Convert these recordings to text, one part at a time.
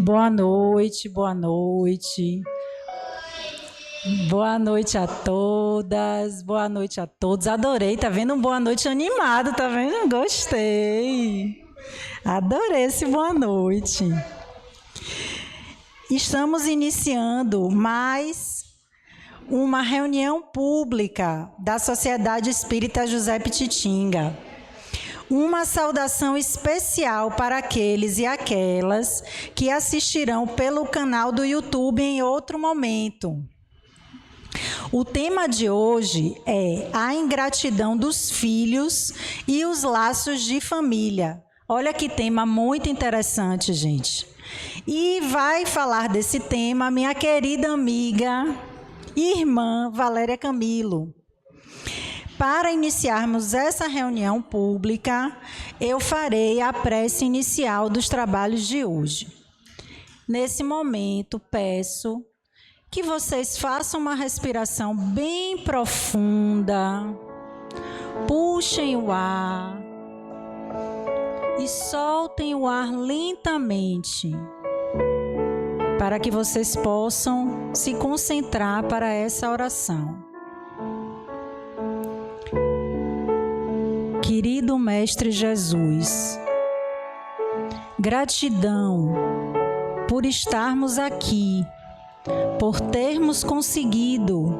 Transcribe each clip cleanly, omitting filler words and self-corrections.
Boa noite, boa noite. Boa noite a todas, boa noite a todos. Adorei, tá vendo? Um boa noite animado, tá vendo? Gostei. Adorei esse boa noite. Estamos iniciando mais uma reunião pública da Sociedade Espírita José Pititinga. Uma saudação especial para aqueles e aquelas que assistirão pelo canal do YouTube em outro momento. O tema de hoje é a ingratidão dos filhos e os laços de família. Olha que tema muito interessante, gente. E vai falar desse tema minha querida amiga e irmã Valéria Camilo. Para iniciarmos essa reunião pública, eu farei a prece inicial dos trabalhos de hoje. Nesse momento, peço que vocês façam uma respiração bem profunda, puxem o ar e soltem o ar lentamente, para que vocês possam se concentrar para essa oração. Querido Mestre Jesus, gratidão por estarmos aqui, por termos conseguido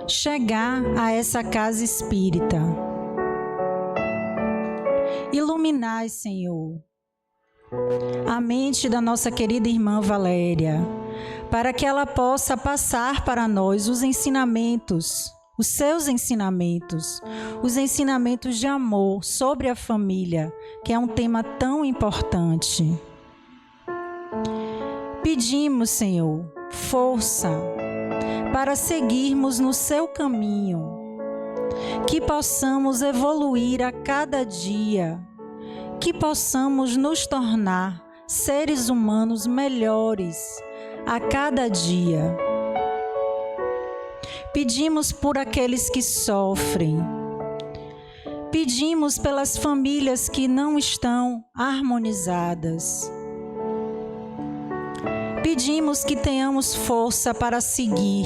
chegar a essa casa espírita. Iluminai, Senhor, a mente da nossa querida irmã Valéria, para que ela possa passar para nós os ensinamentos, os seus ensinamentos, os ensinamentos de amor sobre a família, que é um tema tão importante. Pedimos, Senhor, força para seguirmos no seu caminho, que possamos evoluir a cada dia, que possamos nos tornar seres humanos melhores a cada dia. Pedimos por aqueles que sofrem. Pedimos pelas famílias que não estão harmonizadas. Pedimos que tenhamos força para seguir.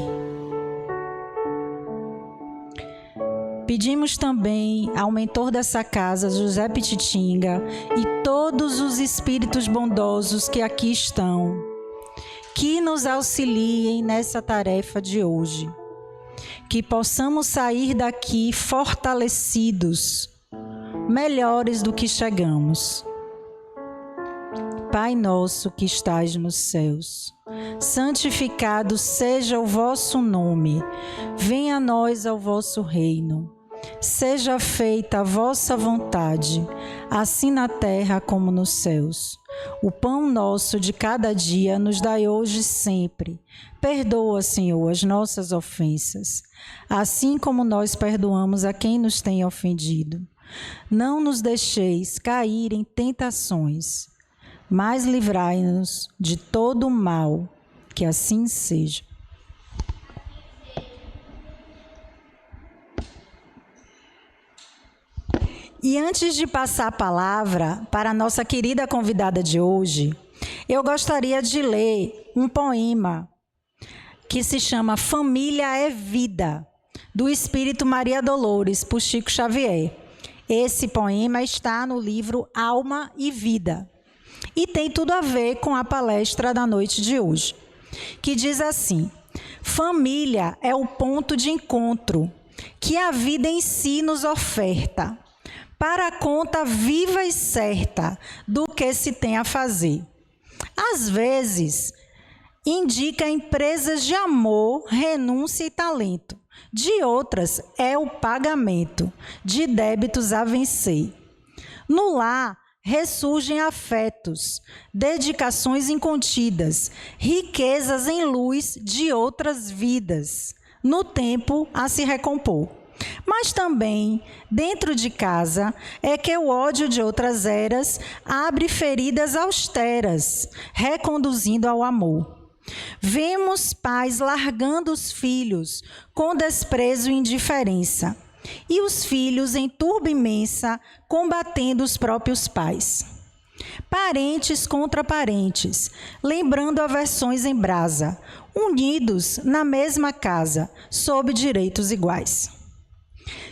Pedimos também ao mentor dessa casa, José Pititinga, e todos os espíritos bondosos que aqui estão, que nos auxiliem nessa tarefa de hoje. Que possamos sair daqui fortalecidos, melhores do que chegamos. Pai nosso que estais nos céus, santificado seja o vosso nome, venha a nós ao vosso reino. Seja feita a vossa vontade, assim na terra como nos céus. O pão nosso de cada dia nos dai hoje e sempre. Perdoa, Senhor, as nossas ofensas, assim como nós perdoamos a quem nos tem ofendido. Não nos deixeis cair em tentações, mas livrai-nos de todo o mal, que assim seja. E antes de passar a palavra para a nossa querida convidada de hoje, eu gostaria de ler um poema que se chama Família é Vida, do Espírito Maria Dolores, por Chico Xavier. Esse poema está no livro Alma e Vida e tem tudo a ver com a palestra da noite de hoje, que diz assim: família é o ponto de encontro que a vida em si nos oferta, para a conta viva e certa do que se tem a fazer. Às vezes, indica empresas de amor, renúncia e talento. De outras, é o pagamento de débitos a vencer. No lar, ressurgem afetos, dedicações incontidas, riquezas em luz de outras vidas, no tempo a se recompor. Mas também, dentro de casa, é que o ódio de outras eras abre feridas austeras, reconduzindo ao amor. Vemos pais largando os filhos com desprezo e indiferença, e os filhos em turba imensa combatendo os próprios pais. parentes contra parentes, lembrando aversões em brasa, unidos na mesma casa, sob direitos iguais.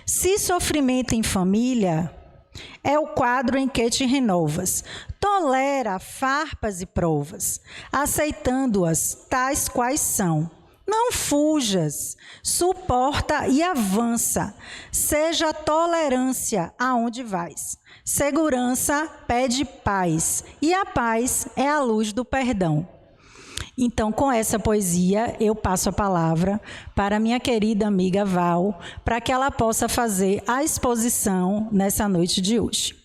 Se sofrimento em família é o quadro em que te renovas, tolera farpas e provas, aceitando-as tais quais são. Não fujas, suporta e avança, seja tolerância aonde vais. Segurança pede paz, e a paz é a luz do perdão. Então, com essa poesia, eu passo a palavra para minha querida amiga Val, para que ela possa fazer a exposição nessa noite de hoje.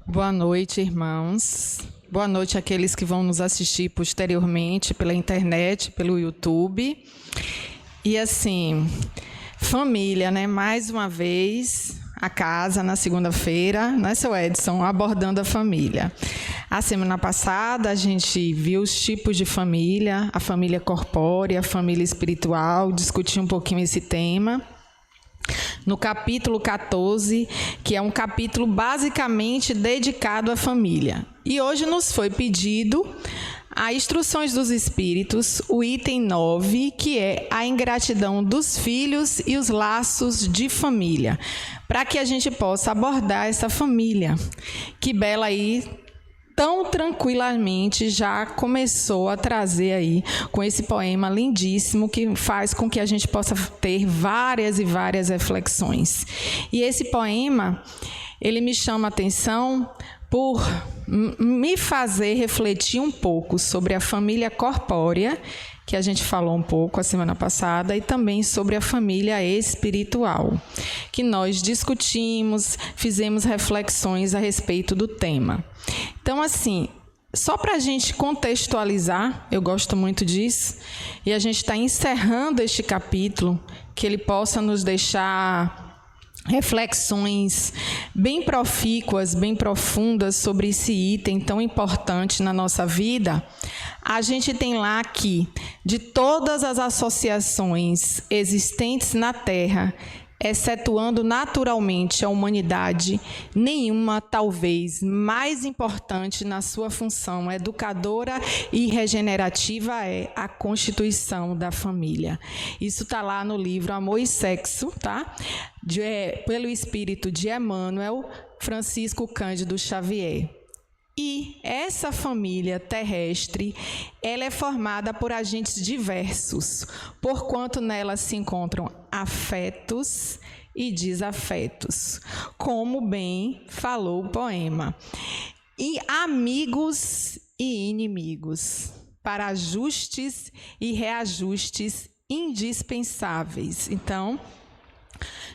Boa noite, irmãos. Boa noite àqueles que vão nos assistir posteriormente pela internet, pelo YouTube. E assim, família, né? Mais uma vez, a casa na segunda-feira, né, seu Edson, abordando a família. A semana passada a gente viu os tipos de família, a família corpórea, a família espiritual, discutiu um pouquinho esse tema. No capítulo 14, que é um capítulo basicamente dedicado à família. E hoje nos foi pedido a Instruções dos Espíritos, o item 9, que é a ingratidão dos filhos e os laços de família, para que a gente possa abordar essa família, que Bela aí tão tranquilamente já começou a trazer aí com esse poema lindíssimo que faz com que a gente possa ter várias e várias reflexões. E esse poema, ele me chama a atenção por me fazer refletir um pouco sobre a família corpórea, que a gente falou um pouco a semana passada, e também sobre a família espiritual, que nós discutimos, fizemos reflexões a respeito do tema. Então, assim, só para a gente contextualizar, eu gosto muito disso, e a gente está encerrando este capítulo, que ele possa nos deixar reflexões bem profícuas, bem profundas sobre esse item tão importante na nossa vida. A gente tem lá que, de todas as associações existentes na Terra, excetuando naturalmente a humanidade, nenhuma talvez mais importante na sua função educadora e regenerativa é a constituição da família. Isso está lá no livro Amor e Sexo, tá? Pelo espírito de Emmanuel Francisco Cândido Xavier. E essa família terrestre, ela é formada por agentes diversos, porquanto nela se encontram afetos e desafetos, como bem falou o poema, e amigos e inimigos, para ajustes e reajustes indispensáveis. Então,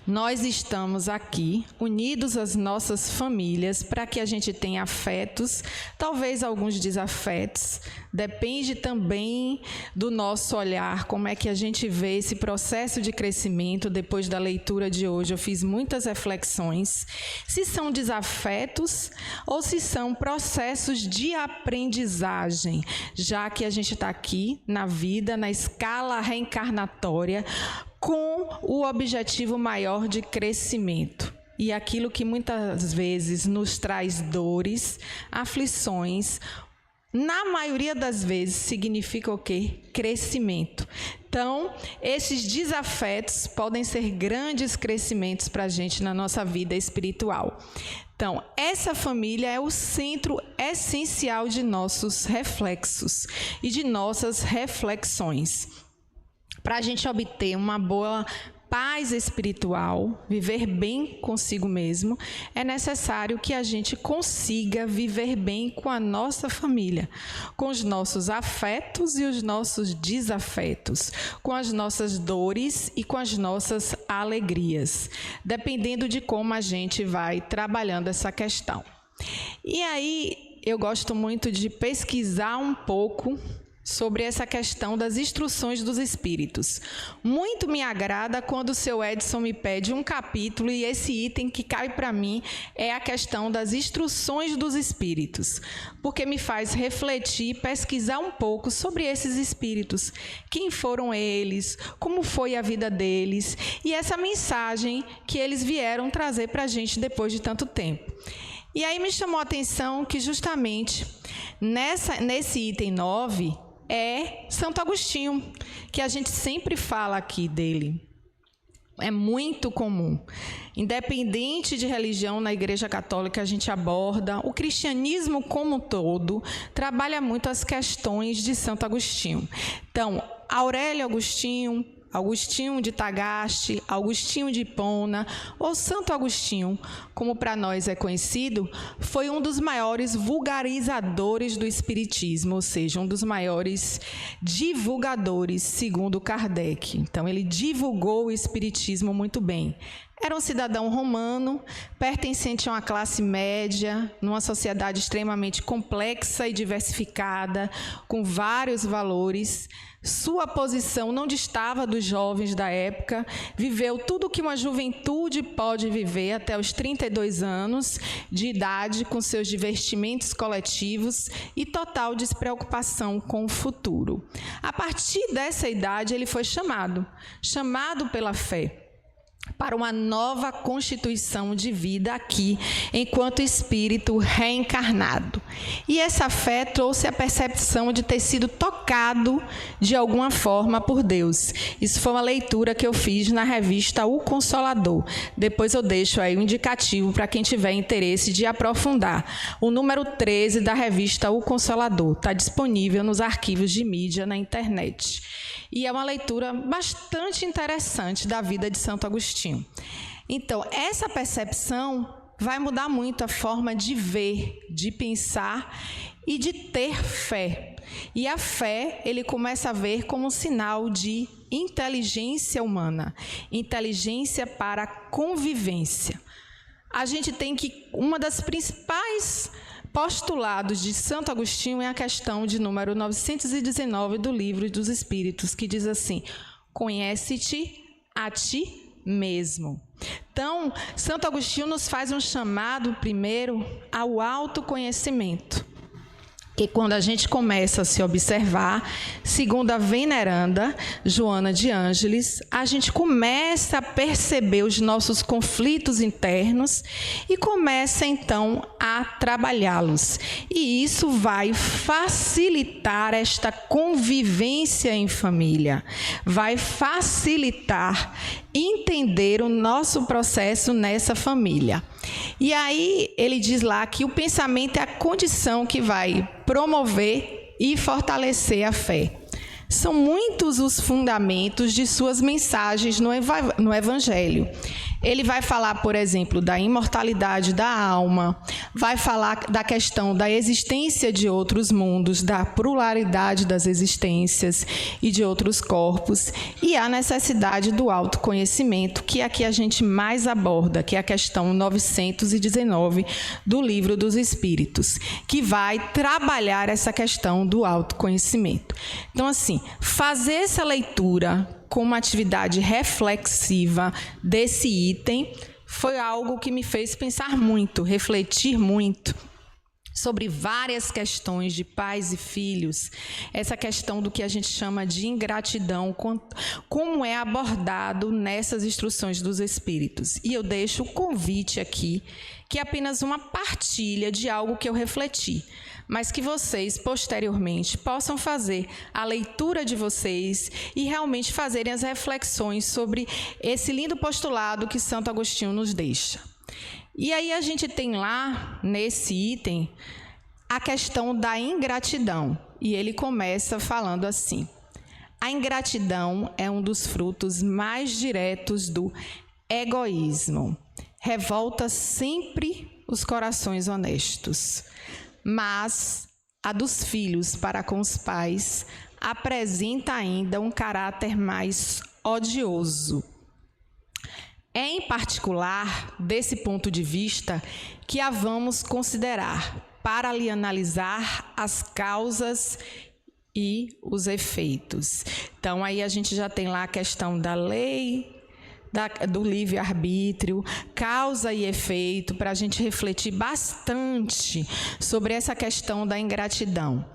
nós estamos aqui, unidos às nossas famílias, para que a gente tenha afetos, talvez alguns desafetos, depende também do nosso olhar, como é que a gente vê esse processo de crescimento. Depois da leitura de hoje, eu fiz muitas reflexões, se são desafetos ou se são processos de aprendizagem, já que a gente está aqui na vida, na escala reencarnatória, com o objetivo maior de crescimento. E aquilo que muitas vezes nos traz dores, aflições, na maioria das vezes significa o quê? Crescimento. Então, esses desafetos podem ser grandes crescimentos para a gente na nossa vida espiritual. Então, essa família é o centro essencial de nossos reflexos e de nossas reflexões. Para a gente obter uma boa paz espiritual, viver bem consigo mesmo, é necessário que a gente consiga viver bem com a nossa família, com os nossos afetos e os nossos desafetos, com as nossas dores e com as nossas alegrias, dependendo de como a gente vai trabalhando essa questão. E aí, eu gosto muito de pesquisar um pouco sobre essa questão das instruções dos espíritos. Muito me agrada quando o seu Edson me pede um capítulo e esse item que cai para mim é a questão das instruções dos espíritos, porque me faz refletir, pesquisar um pouco sobre esses espíritos, quem foram eles, como foi a vida deles e essa mensagem que eles vieram trazer para a gente depois de tanto tempo. E aí me chamou a atenção que justamente nesse item 9, é Santo Agostinho, que a gente sempre fala aqui dele. É muito comum. Independente de religião, na Igreja Católica a gente aborda. O cristianismo como um todo trabalha muito as questões de Santo Agostinho. Então, Aurélio Agostinho, Agostinho de Tagaste, Agostinho de Hipona, ou Santo Agostinho, como para nós é conhecido, foi um dos maiores vulgarizadores do Espiritismo, ou seja, um dos maiores divulgadores, segundo Kardec. Então, ele divulgou o Espiritismo muito bem. Era um cidadão romano, pertencente a uma classe média, numa sociedade extremamente complexa e diversificada, com vários valores. Sua posição não distava dos jovens da época, viveu tudo o que uma juventude pode viver até os 32 anos de idade, com seus divertimentos coletivos e total despreocupação com o futuro. A partir dessa idade, ele foi chamado pela fé, para uma nova constituição de vida aqui, enquanto espírito reencarnado. E essa fé trouxe a percepção de ter sido tocado de alguma forma por Deus. Isso foi uma leitura que eu fiz na revista O Consolador. Depois eu deixo aí um indicativo para quem tiver interesse de aprofundar. O número 13 da revista O Consolador está disponível nos arquivos de mídia na internet. E é uma leitura bastante interessante da vida de Santo Agostinho. Então, essa percepção vai mudar muito a forma de ver, de pensar e de ter fé. E a fé, ele começa a ver como um sinal de inteligência humana, inteligência para a convivência. A gente tem que, uma das principais postulados de Santo Agostinho é a questão de número 919 do Livro dos Espíritos, que diz assim: conhece-te a ti mesmo. Então, Santo Agostinho nos faz um chamado, primeiro, ao autoconhecimento. Que quando a gente começa a se observar, segundo a veneranda Joana de Ângeles, a gente começa a perceber os nossos conflitos internos e começa, então, a trabalhá-los. E isso vai facilitar esta convivência em família, vai facilitar entender o nosso processo nessa família. E aí ele diz lá que o pensamento é a condição que vai promover e fortalecer a fé. São muitos os fundamentos de suas mensagens no Evangelho. Ele vai falar, por exemplo, da imortalidade da alma, vai falar da questão da existência de outros mundos, da pluralidade das existências e de outros corpos, e a necessidade do autoconhecimento, que aqui a gente mais aborda, que é a questão 919 do Livro dos Espíritos, que vai trabalhar essa questão do autoconhecimento. Então, assim, fazer essa leitura com uma atividade reflexiva desse item foi algo que me fez pensar muito, refletir muito sobre várias questões de pais e filhos, essa questão do que a gente chama de ingratidão, como é abordado nessas instruções dos Espíritos. E eu deixo o convite aqui, que é apenas uma partilha de algo que eu refleti, mas que vocês, posteriormente, possam fazer a leitura de vocês e realmente fazerem as reflexões sobre esse lindo postulado que Santo Agostinho nos deixa. E aí a gente tem lá, nesse item, a questão da ingratidão. E ele começa falando assim: a ingratidão é um dos frutos mais diretos do egoísmo. Revolta sempre os corações honestos. Mas a dos filhos para com os pais apresenta ainda um caráter mais odioso. É, em particular, desse ponto de vista, que a vamos considerar para lhe analisar as causas e os efeitos. Então, aí a gente já tem lá a questão da lei, do livre-arbítrio, causa e efeito, para a gente refletir bastante sobre essa questão da ingratidão.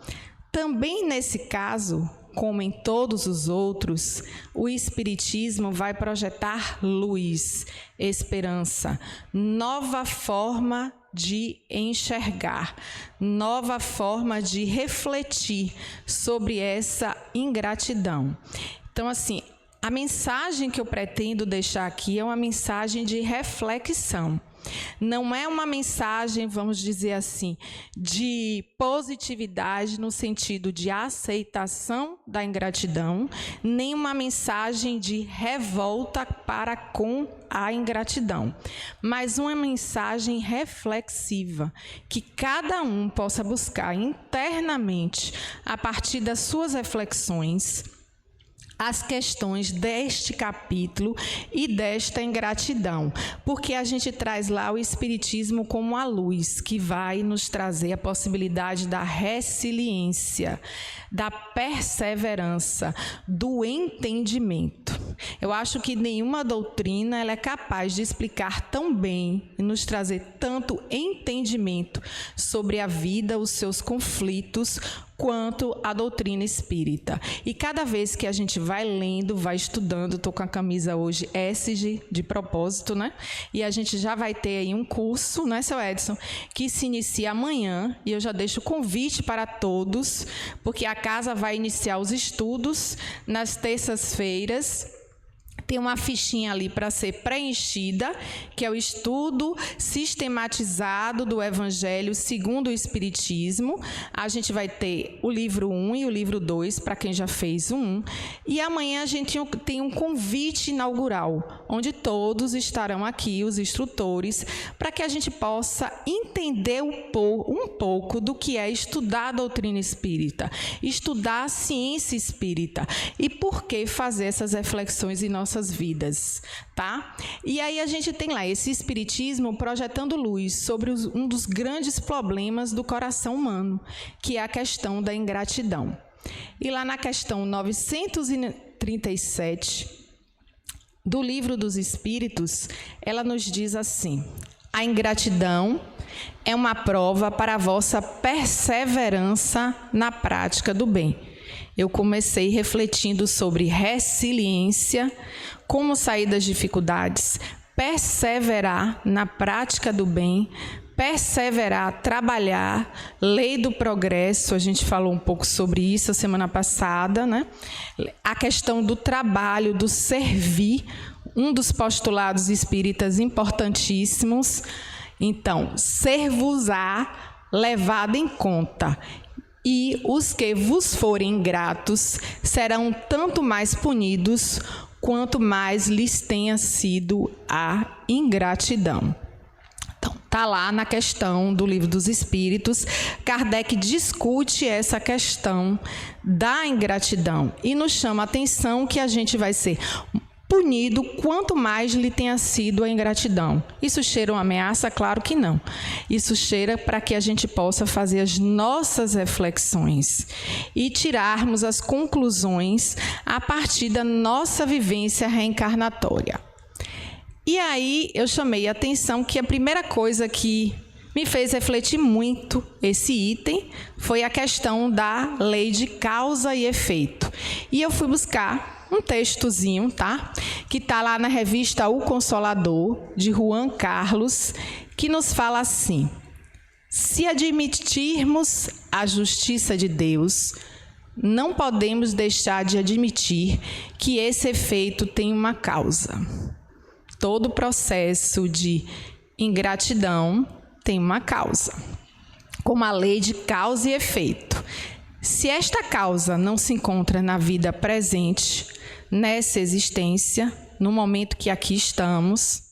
Também nesse caso, como em todos os outros, o Espiritismo vai projetar luz, esperança, nova forma de enxergar, nova forma de refletir sobre essa ingratidão. Então, assim, a mensagem que eu pretendo deixar aqui é uma mensagem de reflexão. Não é uma mensagem, vamos dizer assim, de positividade no sentido de aceitação da ingratidão, nem uma mensagem de revolta para com a ingratidão, mas uma mensagem reflexiva, que cada um possa buscar internamente, a partir das suas reflexões, as questões deste capítulo e desta ingratidão, porque a gente traz lá o Espiritismo como a luz, que vai nos trazer a possibilidade da resiliência, da perseverança, do entendimento. Eu acho que nenhuma doutrina ela é capaz de explicar tão bem e nos trazer tanto entendimento sobre a vida, os seus conflitos, quanto a doutrina espírita. E cada vez que a gente vai lendo, vai estudando, estou com a camisa hoje ESG de propósito, né? E a gente já vai ter aí um curso, né, seu Edson, que se inicia amanhã, e eu já deixo o convite para todos, porque a casa vai iniciar os estudos nas terças-feiras. Tem uma fichinha ali para ser preenchida, que é o estudo sistematizado do Evangelho segundo o Espiritismo. A gente vai ter o livro 1 e o livro 2, para quem já fez o 1. E amanhã a gente tem um convite inaugural, onde todos estarão aqui, os instrutores, para que a gente possa entender um pouco do que é estudar a doutrina espírita, estudar a ciência espírita e por que fazer essas reflexões em nossas vidas, tá? E aí a gente tem lá esse Espiritismo projetando luz sobre um dos grandes problemas do coração humano, que é a questão da ingratidão. E lá na questão 937 do Livro dos Espíritos, ela nos diz assim: a ingratidão é uma prova para a vossa perseverança na prática do bem. Eu comecei refletindo sobre resiliência, como sair das dificuldades, perseverar na prática do bem, perseverar, trabalhar, lei do progresso, a gente falou um pouco sobre isso a semana passada, né? A questão do trabalho, do servir, um dos postulados espíritas importantíssimos. Então, ser-vos-á levado em conta. E os que vos forem ingratos serão tanto mais punidos, quanto mais lhes tenha sido a ingratidão. Então, está lá na questão do Livro dos Espíritos, Kardec discute essa questão da ingratidão e nos chama a atenção que a gente vai ser punido quanto mais lhe tenha sido a ingratidão. Isso cheira uma ameaça? Claro que não. Isso cheira para que a gente possa fazer as nossas reflexões e tirarmos as conclusões a partir da nossa vivência reencarnatória. E aí eu chamei a atenção que a primeira coisa que me fez refletir muito esse item foi a questão da lei de causa e efeito. E eu fui buscar um textozinho, tá? Que está lá na revista O Consolador, de Juan Carlos, que nos fala assim: se admitirmos a justiça de Deus, não podemos deixar de admitir que esse efeito tem uma causa. Todo processo de ingratidão tem uma causa, como a lei de causa e efeito. Se esta causa não se encontra na vida presente, nessa existência, no momento que aqui estamos,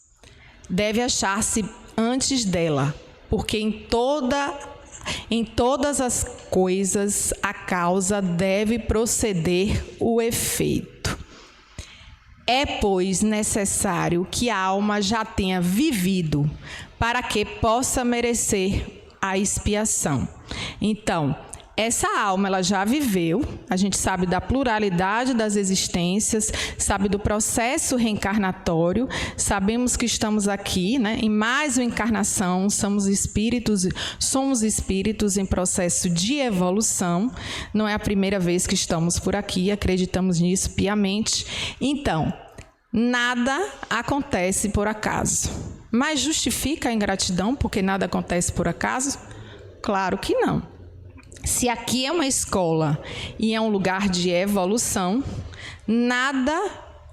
deve achar-se antes dela, porque em todas as coisas a causa deve proceder o efeito. É, pois, necessário que a alma já tenha vivido para que possa merecer a expiação. Então, essa alma ela já viveu, a gente sabe da pluralidade das existências, sabe do processo reencarnatório, sabemos que estamos aqui, né, em mais uma encarnação, somos espíritos em processo de evolução, não é a primeira vez que estamos por aqui, acreditamos nisso piamente. Então, nada acontece por acaso. Mas justifica a ingratidão porque nada acontece por acaso? Claro que não. Se aqui é uma escola e é um lugar de evolução, nada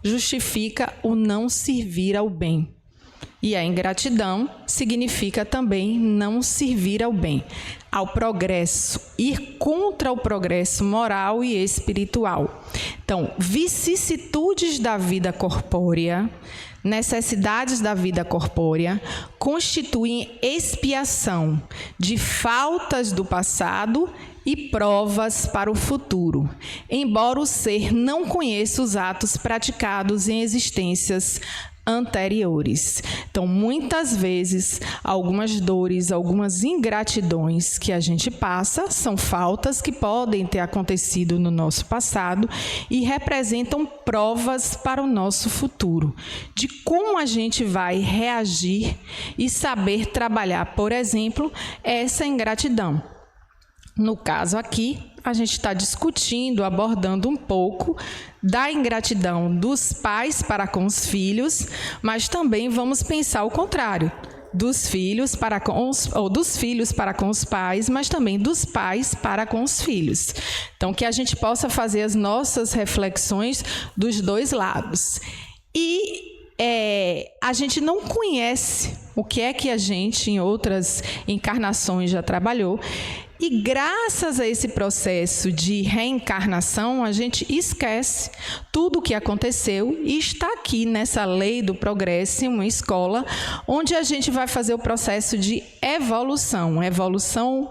justifica o não servir ao bem. E a ingratidão significa também não servir ao bem, ao progresso, ir contra o progresso moral e espiritual. Então, vicissitudes da vida corpórea, necessidades da vida corpórea constituem expiação de faltas do passado e provas para o futuro, embora o ser não conheça os atos praticados em existências anteriores. Então, muitas vezes, algumas dores, algumas ingratidões que a gente passa são faltas que podem ter acontecido no nosso passado e representam provas para o nosso futuro, de como a gente vai reagir e saber trabalhar, por exemplo, essa ingratidão. No caso aqui, a gente está discutindo, abordando um pouco da ingratidão dos pais para com os filhos, mas também vamos pensar o contrário, dos filhos para com os pais, mas também dos pais para com os filhos. Então, que a gente possa fazer as nossas reflexões dos dois lados. E a gente não conhece o que é que a gente, em outras encarnações, já trabalhou. E graças a esse processo de reencarnação, a gente esquece tudo o que aconteceu e está aqui nessa lei do progresso, em uma escola, onde a gente vai fazer o processo de evolução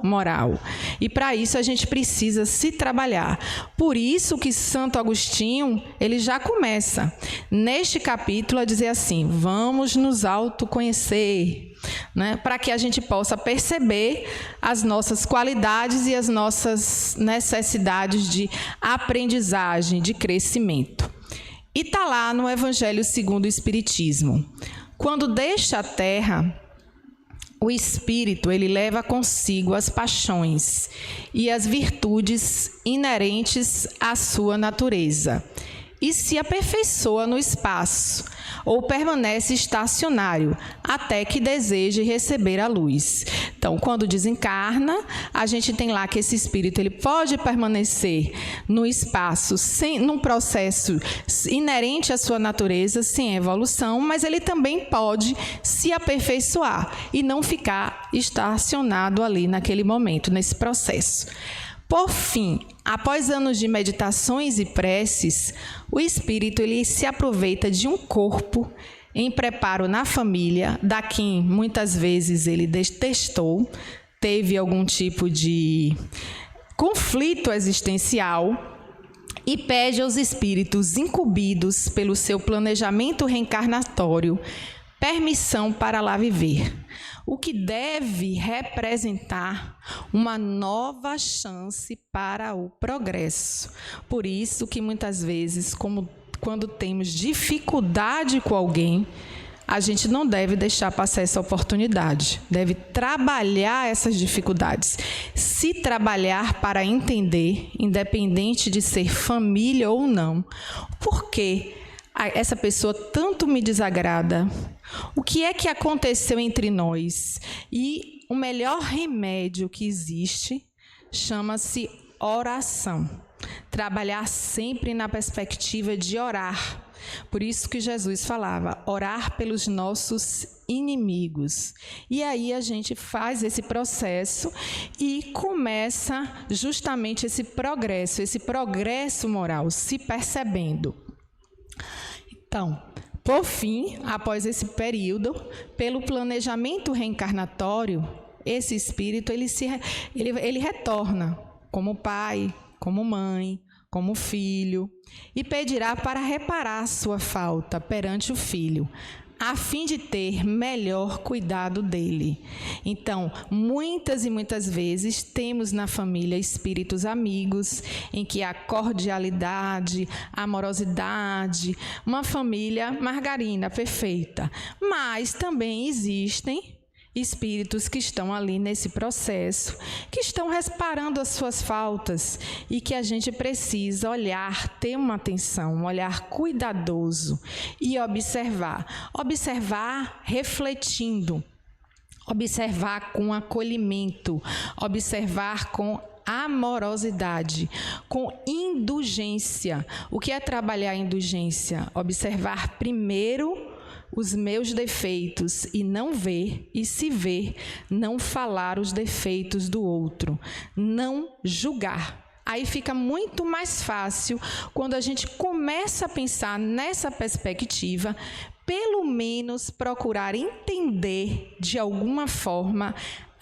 moral. E para isso a gente precisa se trabalhar. Por isso que Santo Agostinho, ele já começa neste capítulo a dizer assim: vamos nos autoconhecer, né, para que a gente possa perceber as nossas qualidades e as nossas necessidades de aprendizagem, de crescimento. E está lá no Evangelho segundo o Espiritismo. Quando deixa a Terra, o Espírito ele leva consigo as paixões e as virtudes inerentes à sua natureza e se aperfeiçoa no espaço, ou permanece estacionário, até que deseje receber a luz. Então, quando desencarna, a gente tem lá que esse espírito ele pode permanecer no espaço, num processo inerente à sua natureza, sem evolução, mas ele também pode se aperfeiçoar e não ficar estacionado ali naquele momento, nesse processo. Por fim, após anos de meditações e preces, o espírito ele se aproveita de um corpo em preparo na família, da quem muitas vezes ele detestou, teve algum tipo de conflito existencial, e pede aos espíritos incumbidos pelo seu planejamento reencarnatório permissão para lá viver, o que deve representar uma nova chance para o progresso. Por isso que muitas vezes, quando temos dificuldade com alguém, a gente não deve deixar passar essa oportunidade, deve trabalhar essas dificuldades, se trabalhar para entender, independente de ser família ou não, por que essa pessoa tanto me desagrada, o que é que aconteceu entre nós? E o melhor remédio que existe chama-se oração. Trabalhar sempre na perspectiva de orar. Por isso que Jesus falava, orar pelos nossos inimigos. E aí a gente faz esse processo e começa justamente esse progresso moral, se percebendo. Então, por fim, após esse período, pelo planejamento reencarnatório, esse espírito ele retorna como pai, como mãe, como filho, e pedirá para reparar sua falta perante o filho, a fim de ter melhor cuidado dele. Então, muitas e muitas vezes temos na família espíritos amigos, em que há cordialidade, amorosidade, uma família margarina perfeita. Mas também existem espíritos que estão ali nesse processo, que estão reparando as suas faltas e que a gente precisa olhar, ter uma atenção, um olhar cuidadoso e observar. Observar refletindo, observar com acolhimento, observar com amorosidade, com indulgência. O que é trabalhar a indulgência? Observar primeiro os meus defeitos e não ver, e se ver, não falar os defeitos do outro, não julgar. Aí fica muito mais fácil quando a gente começa a pensar nessa perspectiva, pelo menos procurar entender de alguma forma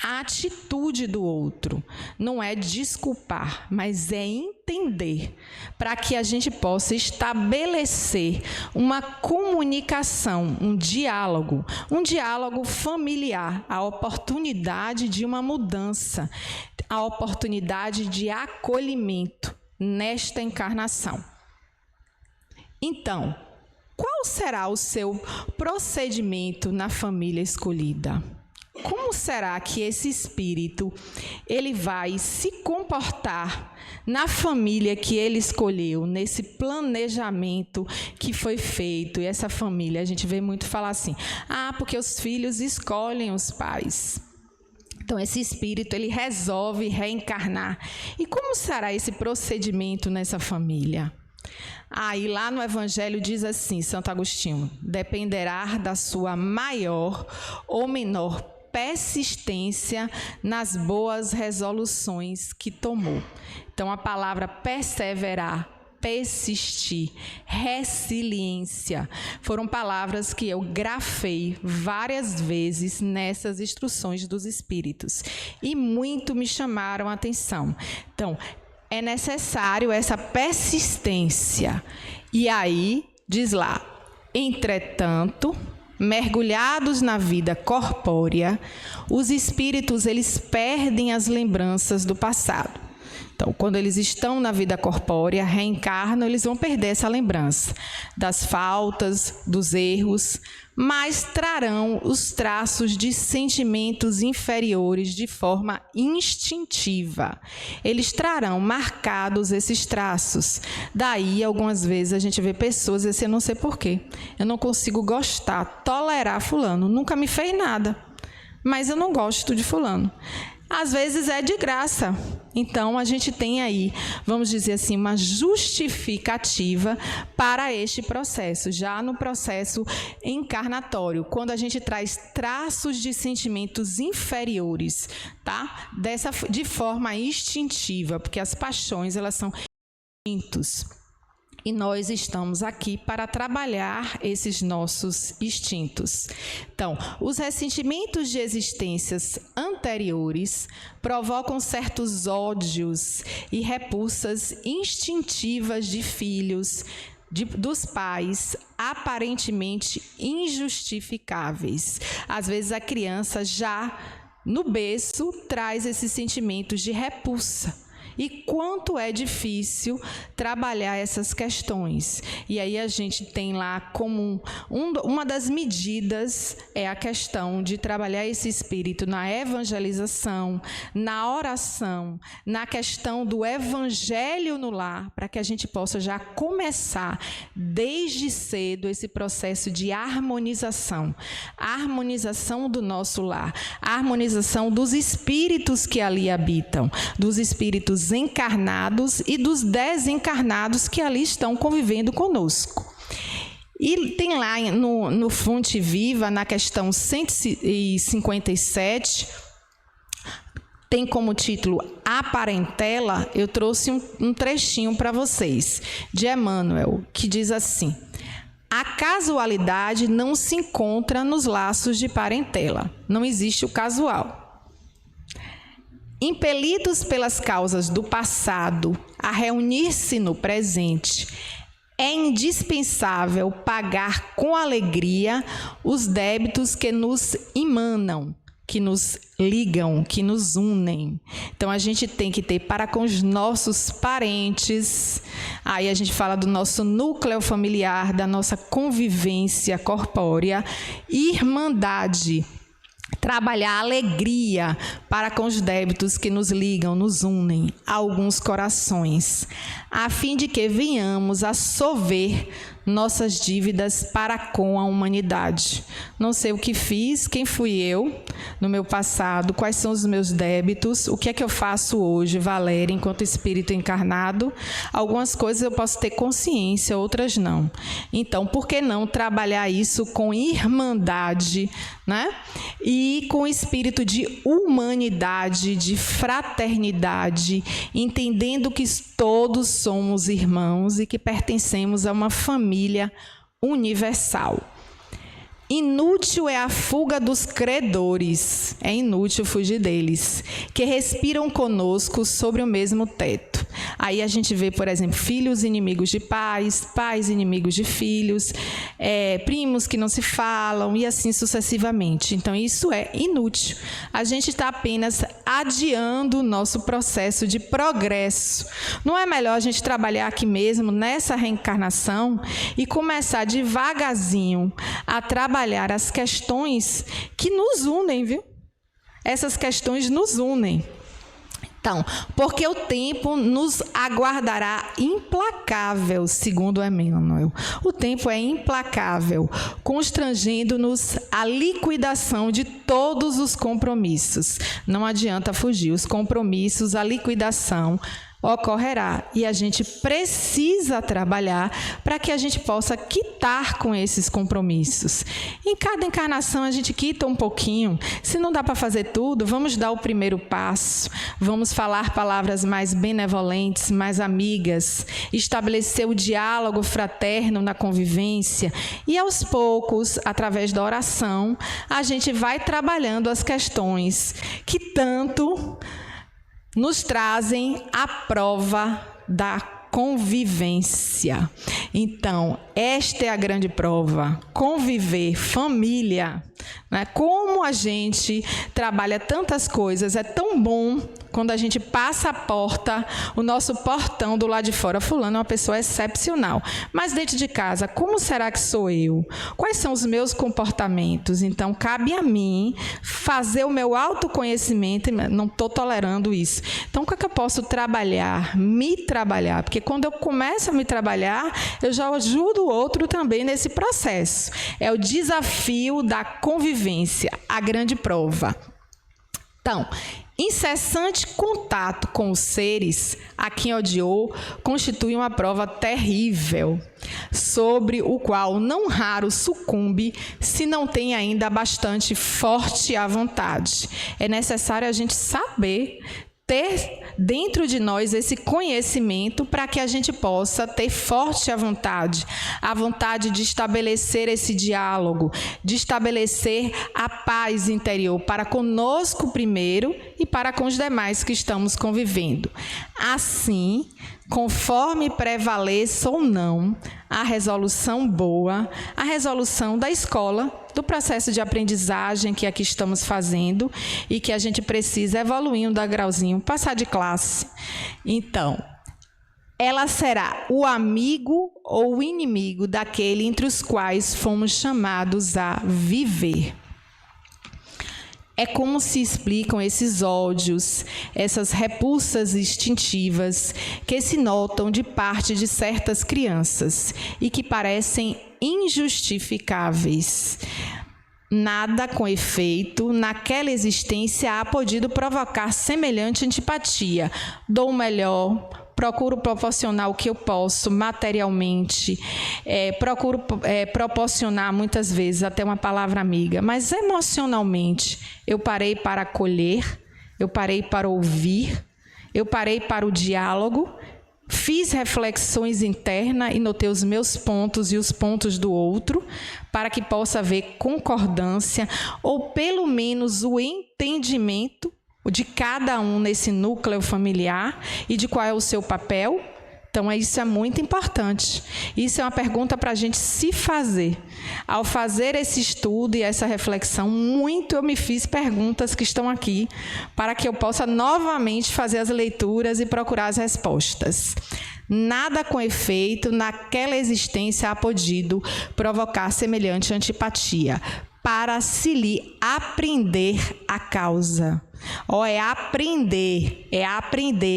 a atitude do outro. Não é desculpar, mas é entender, para que a gente possa estabelecer uma comunicação, um diálogo familiar, a oportunidade de uma mudança, a oportunidade de acolhimento nesta encarnação. Então, qual será o seu procedimento na família escolhida? Como será que esse espírito ele vai se comportar na família que ele escolheu, nesse planejamento que foi feito? E essa família, a gente vê muito falar assim, porque os filhos escolhem os pais. Então, esse espírito, ele resolve reencarnar. E como será esse procedimento nessa família? E lá no Evangelho diz assim, Santo Agostinho, dependerá da sua maior ou menor persistência nas boas resoluções que tomou. Então, a palavra perseverar, persistir, resiliência, foram palavras que eu grafei várias vezes nessas instruções dos espíritos e muito me chamaram a atenção. Então, é necessário essa persistência. E aí, diz lá, entretanto, mergulhados na vida corpórea, os espíritos eles perdem as lembranças do passado. Então, quando eles estão na vida corpórea, reencarnam, eles vão perder essa lembrança das faltas, dos erros, mas trarão os traços de sentimentos inferiores de forma instintiva. Eles trarão marcados esses traços. Daí, algumas vezes, a gente vê pessoas dizendo assim, eu não sei porquê, eu não consigo gostar, tolerar fulano, nunca me fez nada, mas eu não gosto de fulano. Às vezes é de graça. Então, a gente tem aí, vamos dizer assim, uma justificativa para este processo, já no processo encarnatório, quando a gente traz traços de sentimentos inferiores, tá? De forma instintiva, porque as paixões, elas são instintos. E nós estamos aqui para trabalhar esses nossos instintos. Então, os ressentimentos de existências anteriores provocam certos ódios e repulsas instintivas de filhos, dos pais, aparentemente injustificáveis. Às vezes a criança já no berço traz esses sentimentos de repulsa. E quanto é difícil trabalhar essas questões. E aí a gente tem lá como uma das medidas é a questão de trabalhar esse espírito na evangelização, na oração, na questão do evangelho no lar, para que a gente possa já começar desde cedo esse processo de harmonização. A harmonização do nosso lar, a harmonização dos espíritos que ali habitam, dos espíritos encarnados e dos desencarnados que ali estão convivendo conosco. E tem lá no Fonte Viva, na questão 157, tem como título A Parentela, eu trouxe um trechinho para vocês, de Emmanuel, que diz assim: a casualidade não se encontra nos laços de parentela, não existe o casual. Impelidos pelas causas do passado a reunir-se no presente, é indispensável pagar com alegria os débitos que nos emanam, que nos ligam, que nos unem. Então, a gente tem que ter para com os nossos parentes, aí a gente fala do nosso núcleo familiar, da nossa convivência corpórea, irmandade, trabalhar a alegria para com os débitos que nos ligam, nos unem a alguns corações, a fim de que venhamos a solver nossas dívidas para com a humanidade. Não sei o que fiz, quem fui eu no meu passado, quais são os meus débitos, o que é que eu faço hoje, Valéria, enquanto espírito encarnado. Algumas coisas eu posso ter consciência, outras não. Então, por que não trabalhar isso com irmandade, né? E com espírito de humanidade, de fraternidade, entendendo que todos somos irmãos e que pertencemos a uma família universal. Inútil é a fuga dos credores, é inútil fugir deles, que respiram conosco sobre o mesmo teto. Aí a gente vê, por exemplo, filhos inimigos de pais, pais inimigos de filhos, primos que não se falam e assim sucessivamente. Então, isso é inútil. A gente está apenas adiando o nosso processo de progresso. Não é melhor a gente trabalhar aqui mesmo, nessa reencarnação, e começar devagarzinho a trabalhar as questões que nos unem, viu? Essas questões nos unem. Então, porque o tempo nos aguardará implacável, segundo Emmanuel. O tempo é implacável, constrangendo-nos à liquidação de todos os compromissos. Não adianta fugir, os compromissos, a liquidação ocorrerá e a gente precisa trabalhar para que a gente possa quitar com esses compromissos. Em cada encarnação a gente quita um pouquinho. Se não dá para fazer tudo, vamos dar o primeiro passo, vamos falar palavras mais benevolentes, mais amigas, estabelecer o diálogo fraterno na convivência e aos poucos, através da oração, a gente vai trabalhando as questões que tanto nos trazem a prova da convivência. Então, esta é a grande prova, conviver, família, né? Como a gente trabalha tantas coisas, é tão bom quando a gente passa a porta, o nosso portão do lado de fora, fulano é uma pessoa excepcional, mas dentro de casa, como será que sou eu? Quais são os meus comportamentos? Então, cabe a mim fazer o meu autoconhecimento, não estou tolerando isso. Então, o que é que eu posso trabalhar? Me trabalhar, porque quando eu começo a me trabalhar, eu já ajudo o outro também nesse processo. É o desafio da convivência, a grande prova. Então, incessante contato com os seres a quem odiou constitui uma prova terrível, sobre o qual não raro sucumbe se não tem ainda bastante forte a vontade. É necessário a gente saber ter dentro de nós esse conhecimento para que a gente possa ter forte a vontade de estabelecer esse diálogo, de estabelecer a paz interior para conosco primeiro e para com os demais que estamos convivendo. Assim, conforme prevaleça ou não a resolução boa, a resolução da escola, do processo de aprendizagem que aqui estamos fazendo e que a gente precisa evoluir um degrauzinho, passar de classe. Então, ela será o amigo ou o inimigo daquele entre os quais fomos chamados a viver. É como se explicam esses ódios, essas repulsas instintivas que se notam de parte de certas crianças e que parecem injustificáveis. Nada com efeito, naquela existência há podido provocar semelhante antipatia. Dou o melhor, procuro proporcionar o que eu posso materialmente, procuro proporcionar muitas vezes até uma palavra amiga, mas emocionalmente eu parei para acolher, eu parei para ouvir, eu parei para o diálogo, fiz reflexões internas e notei os meus pontos e os pontos do outro, para que possa haver concordância ou pelo menos o entendimento de cada um nesse núcleo familiar e de qual é o seu papel, Então, isso é muito importante. Isso é uma pergunta para a gente se fazer. Ao fazer esse estudo e essa reflexão, eu me fiz perguntas que estão aqui para que eu possa novamente fazer as leituras e procurar as respostas. Nada com efeito naquela existência há podido provocar semelhante antipatia, para se lhe aprender a causa. É aprender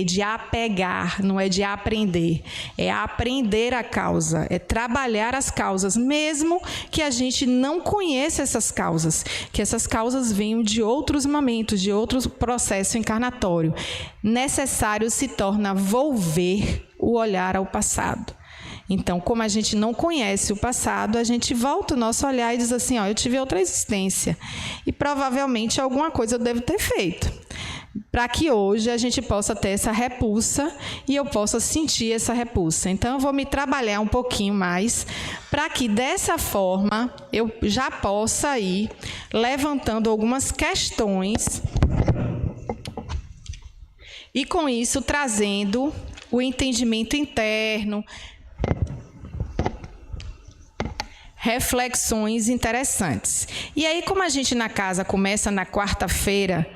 de apegar, não é de aprender. É aprender a causa, é trabalhar as causas, mesmo que a gente não conheça essas causas, que essas causas venham de outros momentos, de outro processo encarnatório. Necessário se torna volver o olhar ao passado. Então, como a gente não conhece o passado, a gente volta o nosso olhar e diz assim, eu tive outra existência. E provavelmente alguma coisa eu devo ter feito. Para que hoje a gente possa ter essa repulsa e eu possa sentir essa repulsa. Então, eu vou me trabalhar um pouquinho mais para que dessa forma eu já possa ir levantando algumas questões e com isso trazendo o entendimento interno, reflexões interessantes. E aí, como a gente na casa começa na quarta-feira,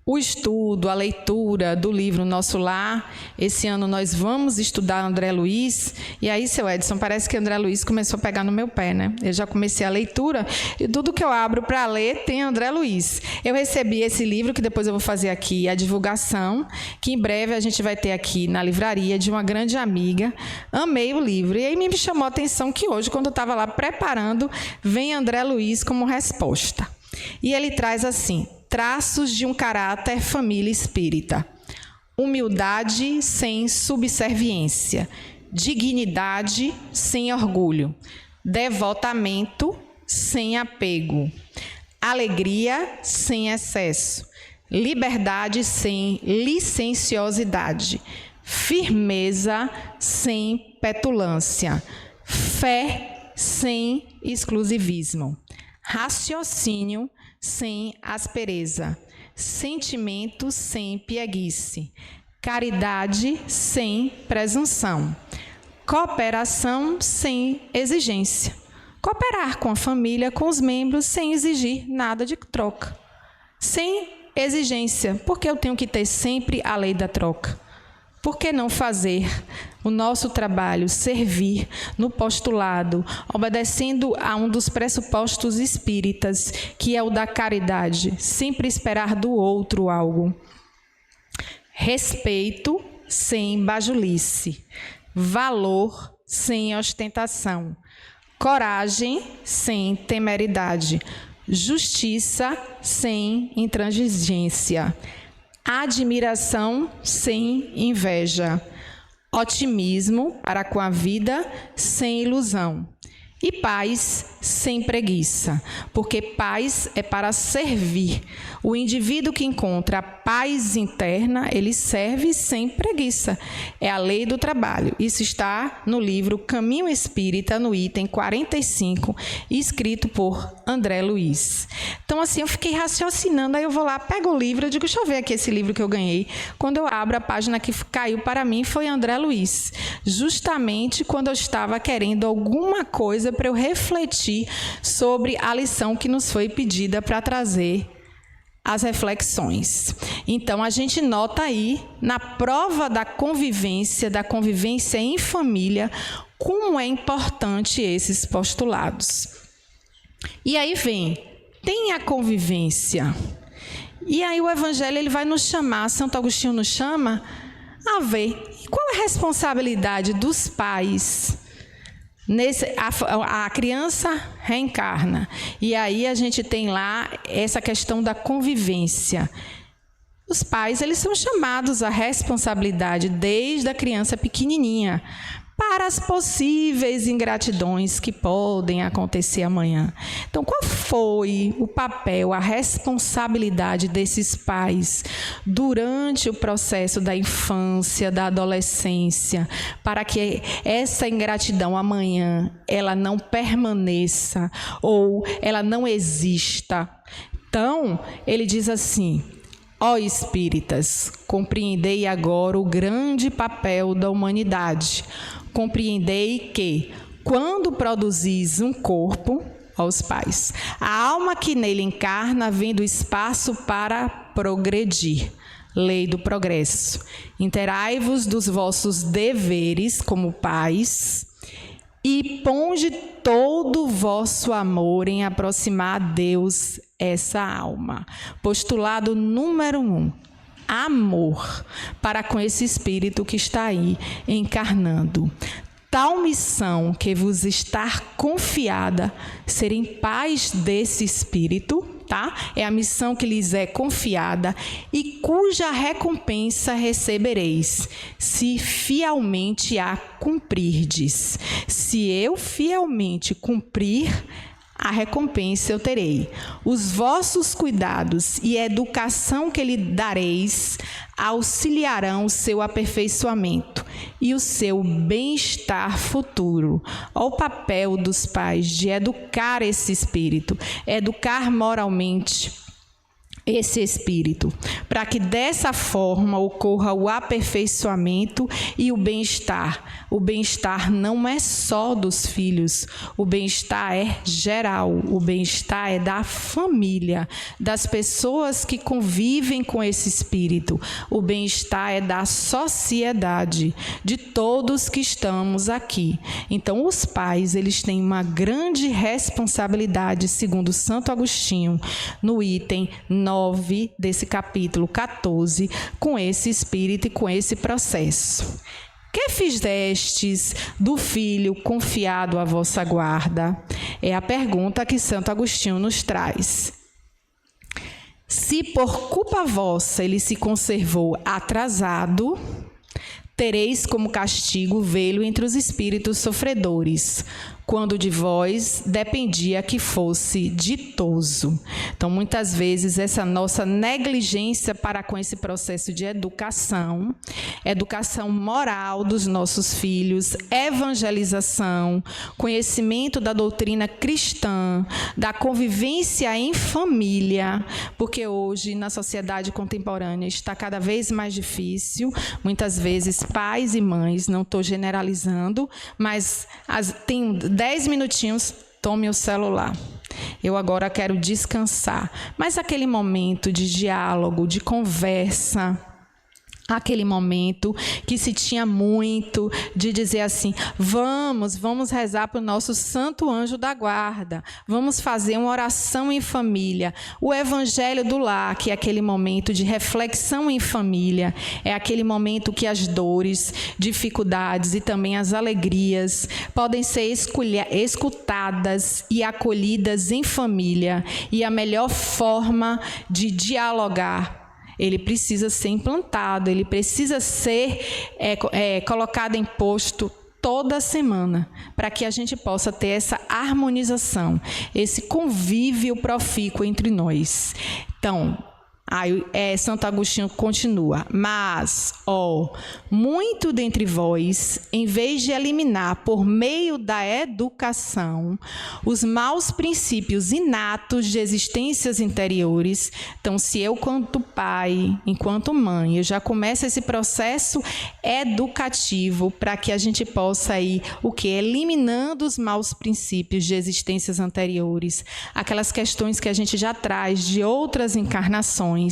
o estudo, a leitura do livro Nosso Lar, esse ano nós vamos estudar André Luiz, e aí, seu Edson, parece que André Luiz começou a pegar no meu pé, né? Eu já comecei a leitura, e tudo que eu abro para ler tem André Luiz. Eu recebi esse livro, que depois eu vou fazer aqui a divulgação, que em breve a gente vai ter aqui na livraria, de uma grande amiga. Amei o livro, e aí me chamou a atenção que hoje, quando eu estava lá preparando, vem André Luiz como resposta. E ele traz assim: traços de um caráter família espírita. Humildade sem subserviência. Dignidade sem orgulho. Devotamento sem apego. Alegria sem excesso. Liberdade sem licenciosidade. Firmeza sem petulância. Fé sem exclusivismo. Raciocínio sem aspereza, sentimento sem pieguice, caridade sem presunção, cooperação sem exigência. Cooperar com a família, com os membros, sem exigir nada de troca. Sem exigência, porque eu tenho que ter sempre a lei da troca. Por que não fazer o nosso trabalho servir no postulado, obedecendo a um dos pressupostos espíritas, que é o da caridade, sempre esperar do outro algo? Respeito sem bajulice, valor sem ostentação, coragem sem temeridade, justiça sem intransigência, admiração sem inveja, otimismo para com a vida sem ilusão e paz sem preguiça, porque paz é para servir. O indivíduo que encontra a paz interna, ele serve sem preguiça. É a lei do trabalho. Isso está no livro Caminho Espírita, no item 45, escrito por André Luiz. Então, assim, eu fiquei raciocinando, aí eu vou lá, pego o livro, eu digo, deixa eu ver aqui esse livro que eu ganhei. Quando eu abro, a página que caiu para mim foi André Luiz, justamente quando eu estava querendo alguma coisa para eu refletir sobre a lição que nos foi pedida para trazer as reflexões. Então, a gente nota aí, na prova da convivência em família, como é importante esses postulados. E aí tem a convivência. E aí o Evangelho ele vai nos chamar, Santo Agostinho nos chama a ver qual é a responsabilidade dos pais. A criança reencarna, e aí a gente tem lá essa questão da convivência. Os pais, eles são chamados à responsabilidade desde a criança pequenininha, para as possíveis ingratidões que podem acontecer amanhã. Então, qual foi o papel, a responsabilidade desses pais durante o processo da infância, da adolescência, para que essa ingratidão amanhã ela não permaneça ou ela não exista? Então, ele diz assim: Ó espíritas, compreendei agora o grande papel da humanidade. Compreendei que, quando produzis um corpo, aos pais, a alma que nele encarna vem do espaço para progredir. Lei do progresso. Interai-vos dos vossos deveres como pais e ponde todo o vosso amor em aproximar a Deus essa alma. Postulado número 1. Amor para com esse espírito que está aí encarnando. Tal missão que vos está confiada, serem pais desse espírito, tá? É a missão que lhes é confiada e cuja recompensa recebereis, se fielmente a cumprirdes. Se eu fielmente cumprir, a recompensa eu terei. Os vossos cuidados e educação que lhe dareis auxiliarão o seu aperfeiçoamento e o seu bem-estar futuro. Olha o papel dos pais de educar esse espírito, educar moralmente esse espírito, para que dessa forma ocorra o aperfeiçoamento e o bem-estar. O bem-estar não é só dos filhos, o bem-estar é geral, o bem-estar é da família, das pessoas que convivem com esse espírito, o bem-estar é da sociedade, de todos que estamos aqui. Então, os pais, eles têm uma grande responsabilidade, segundo Santo Agostinho, no item 9 desse capítulo 14, com esse espírito e com esse processo. Que fizestes do filho confiado à vossa guarda? É a pergunta que Santo Agostinho nos traz. Se por culpa vossa ele se conservou atrasado, tereis como castigo vê-lo entre os espíritos sofredores, quando de vós dependia que fosse ditoso. Então, muitas vezes, essa nossa negligência para com esse processo de educação moral dos nossos filhos, evangelização, conhecimento da doutrina cristã, da convivência em família, porque hoje, na sociedade contemporânea, está cada vez mais difícil. Muitas vezes, pais e mães, não estou generalizando, mas tem 10 minutinhos, tome o celular. Eu agora quero descansar. Mas aquele momento de diálogo, de conversa, aquele momento que se tinha muito de dizer assim, vamos rezar para o nosso santo anjo da guarda, vamos fazer uma oração em família. O evangelho do lar, que é aquele momento de reflexão em família, é aquele momento que as dores, dificuldades e também as alegrias podem ser escutadas e acolhidas em família, e a melhor forma de dialogar, ele precisa ser implantado, ele precisa ser colocado em posto toda semana, para que a gente possa ter essa harmonização, esse convívio profícuo entre nós. Então, Santo Agostinho continua, mas, muito dentre vós, em vez de eliminar por meio da educação os maus princípios inatos de existências interiores, então se eu, enquanto pai, enquanto mãe, eu já começo esse processo educativo para que a gente possa ir, eliminando os maus princípios de existências anteriores, aquelas questões que a gente já traz de outras encarnações,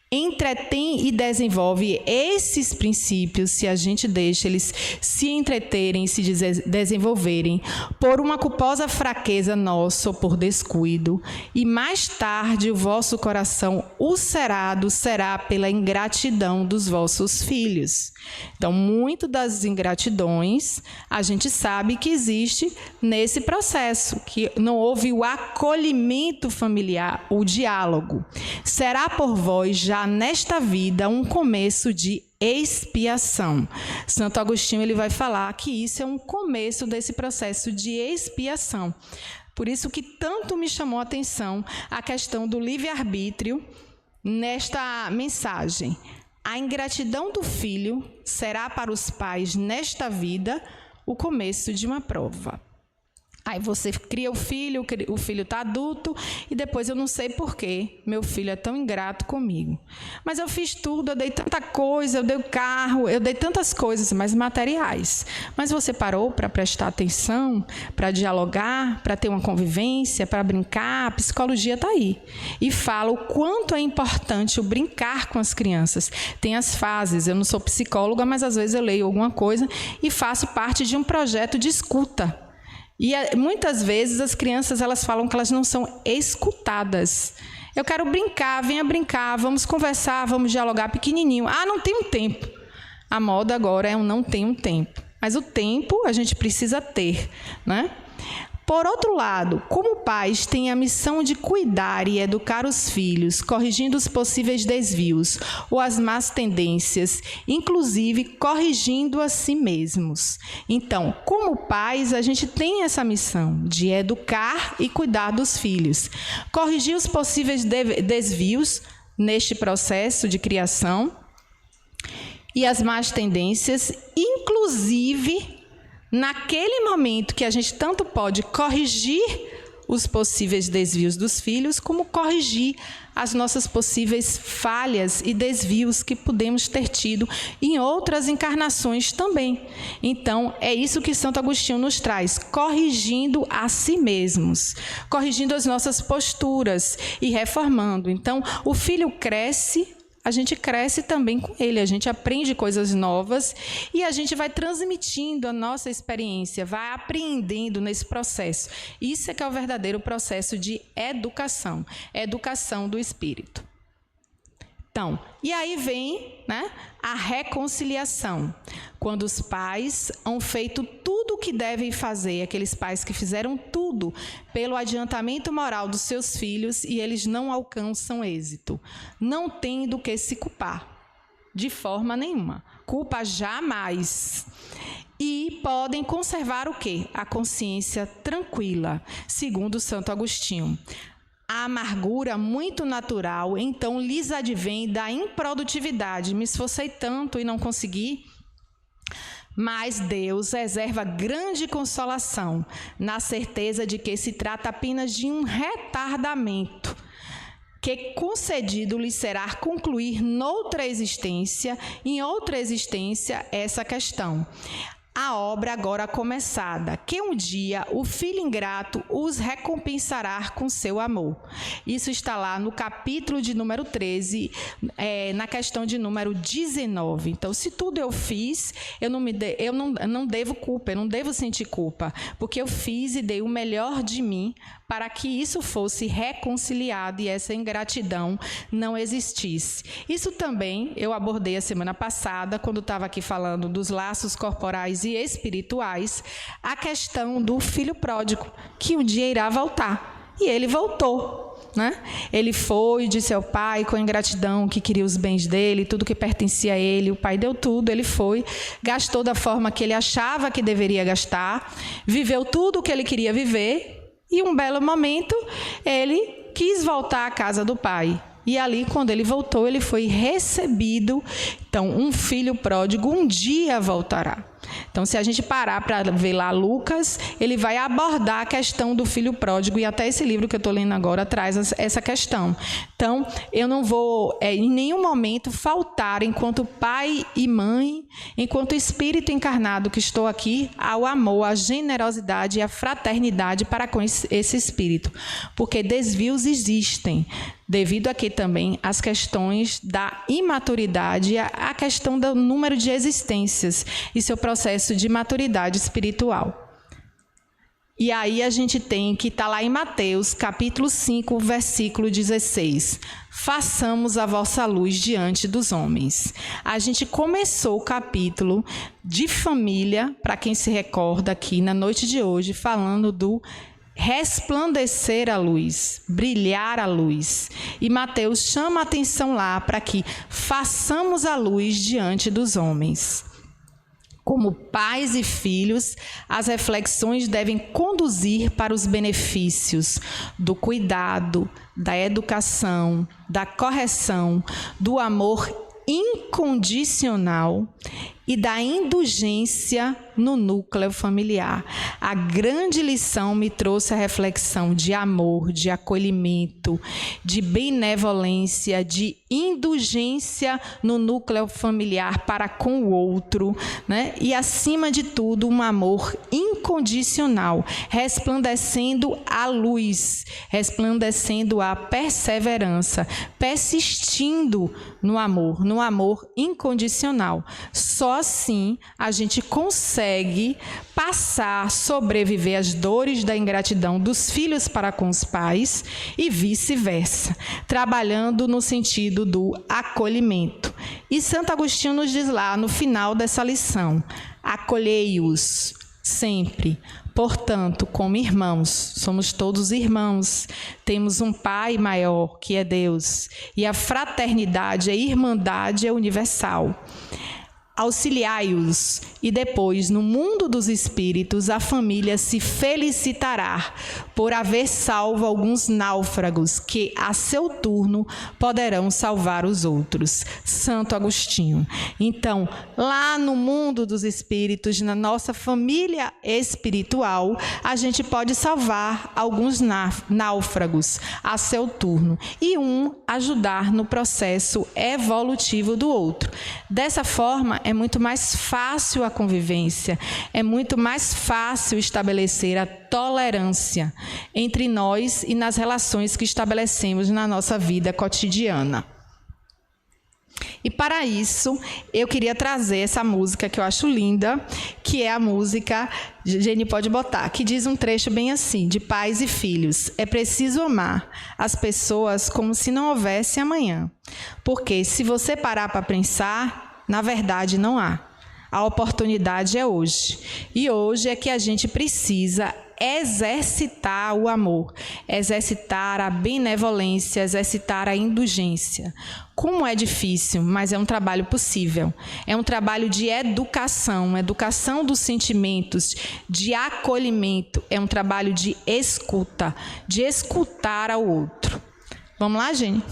entretém e desenvolve esses princípios, se a gente deixa eles se entreterem, se desenvolverem por uma culposa fraqueza nossa ou por descuido, e mais tarde o vosso coração ulcerado será pela ingratidão dos vossos filhos. Então, muito das ingratidões a gente sabe que existe nesse processo, que não houve o acolhimento familiar, o diálogo. Será por vós já nesta vida um começo de expiação. Santo Agostinho ele vai falar que isso é um começo desse processo de expiação. Por isso que tanto me chamou a atenção a questão do livre-arbítrio nesta mensagem. A ingratidão do filho será para os pais nesta vida o começo de uma prova. Aí você cria o filho está adulto, e depois eu não sei porquê, meu filho é tão ingrato comigo. Mas eu fiz tudo, eu dei tanta coisa, eu dei o carro, eu dei tantas coisas, mas materiais. Mas você parou para prestar atenção, para dialogar, para ter uma convivência, para brincar? A psicologia está aí. E fala o quanto é importante o brincar com as crianças. Tem as fases, eu não sou psicóloga, mas às vezes eu leio alguma coisa e faço parte de um projeto de escuta. E muitas vezes as crianças elas falam que elas não são escutadas. Eu quero brincar, venha brincar, vamos conversar, vamos dialogar pequenininho. Ah, não tenho tempo. A moda agora é um não tenho tempo. Mas o tempo a gente precisa ter, né? Por outro lado, como pais têm a missão de cuidar e educar os filhos, corrigindo os possíveis desvios ou as más tendências, inclusive corrigindo a si mesmos. Então, como pais, a gente tem essa missão de educar e cuidar dos filhos, corrigir os possíveis desvios neste processo de criação e as más tendências, inclusive naquele momento que a gente tanto pode corrigir os possíveis desvios dos filhos, como corrigir as nossas possíveis falhas e desvios que podemos ter tido em outras encarnações também. Então, é isso que Santo Agostinho nos traz, corrigindo a si mesmos, corrigindo as nossas posturas e reformando. Então, o filho cresce, a gente cresce também com ele, a gente aprende coisas novas e a gente vai transmitindo a nossa experiência, vai apreendendo nesse processo. Isso é que é o verdadeiro processo de educação, educação do espírito. Então, e aí vem, né, a reconciliação, quando os pais hão feito tudo o que devem fazer, aqueles pais que fizeram tudo pelo adiantamento moral dos seus filhos e eles não alcançam êxito, não têm do que se culpar, de forma nenhuma, culpa jamais. E podem conservar o quê? A consciência tranquila, segundo Santo Agostinho. A amargura muito natural, então, lhes advém da improdutividade. Me esforcei tanto e não consegui. Mas Deus reserva grande consolação, na certeza de que se trata apenas de um retardamento, que concedido lhe será concluir noutra existência, em outra existência, essa questão. A obra agora começada, que um dia o filho ingrato os recompensará com seu amor. Isso está lá no capítulo de número 13, na questão de número 19. Então, se tudo eu fiz, eu não devo culpa, eu não devo sentir culpa, porque eu fiz e dei o melhor de mim para que isso fosse reconciliado e essa ingratidão não existisse. Isso também eu abordei a semana passada, quando estava aqui falando dos laços corporais e espirituais, a questão do filho pródigo, que um dia irá voltar. E ele voltou, né? Ele foi, disse ao pai com ingratidão que queria os bens dele, tudo que pertencia a ele, o pai deu tudo, ele foi, gastou da forma que ele achava que deveria gastar, viveu tudo o que ele queria viver, e um belo momento ele quis voltar à casa do pai. E ali, quando ele voltou, ele foi recebido. Então, um filho pródigo um dia voltará. Então, se a gente parar para ver lá Lucas, ele vai abordar a questão do filho pródigo, e até esse livro que eu estou lendo agora traz essa questão. Então, eu não vou em nenhum momento faltar, enquanto pai e mãe, enquanto espírito encarnado que estou aqui, ao amor, à generosidade e à fraternidade para com esse espírito, porque desvios existem, devido aqui também às questões da imaturidade, a questão do número de existências e seu processo de maturidade espiritual. E aí a gente tem que estar lá em Mateus, capítulo 5, versículo 16. Façamos a vossa luz diante dos homens. A gente começou o capítulo de família, para quem se recorda aqui na noite de hoje, falando do resplandecer a luz, brilhar a luz. E Mateus chama a atenção lá para que façamos a luz diante dos homens. Como pais e filhos, as reflexões devem conduzir para os benefícios do cuidado, da educação, da correção, do amor incondicional e da indulgência no núcleo familiar. A grande lição me trouxe a reflexão de amor, de acolhimento, de benevolência, de indulgência no núcleo familiar para com o outro, né? E, acima de tudo, um amor incondicional, resplandecendo a luz, resplandecendo a perseverança, persistindo no amor incondicional. Só assim a gente consegue passar, sobreviver às dores da ingratidão dos filhos para com os pais e vice-versa, trabalhando no sentido do acolhimento. E Santo Agostinho nos diz lá no final dessa lição: acolhei-os sempre. Portanto, como irmãos, somos todos irmãos, temos um Pai maior, que é Deus, e a fraternidade, a irmandade é universal. Auxiliai-os, e depois, no mundo dos espíritos, a família se felicitará por haver salvo alguns náufragos que, a seu turno, poderão salvar os outros. Santo Agostinho. Então, lá no mundo dos espíritos, na nossa família espiritual, a gente pode salvar alguns náufragos a seu turno e ajudar no processo evolutivo do outro. Dessa forma, é muito mais fácil a convivência, é muito mais fácil estabelecer a tolerância entre nós e nas relações que estabelecemos na nossa vida cotidiana. E para isso, eu queria trazer essa música que eu acho linda, que é a música, Jenny pode botar, que diz um trecho bem assim: de pais e filhos, é preciso amar as pessoas como se não houvesse amanhã. Porque se você parar para pensar, na verdade não há. A oportunidade é hoje. E hoje é que a gente precisa exercitar o amor, exercitar a benevolência, exercitar a indulgência. Como é difícil, mas é um trabalho possível. É um trabalho de educação dos sentimentos, de acolhimento. É um trabalho de escuta, de escutar ao outro. Vamos lá, gente?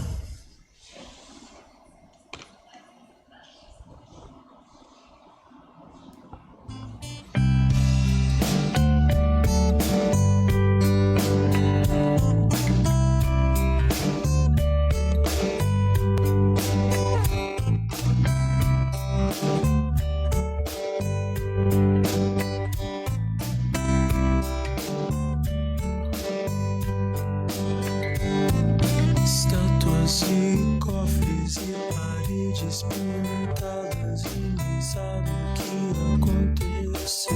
E cofres e paredes pintadas, ninguém sabe o que aconteceu.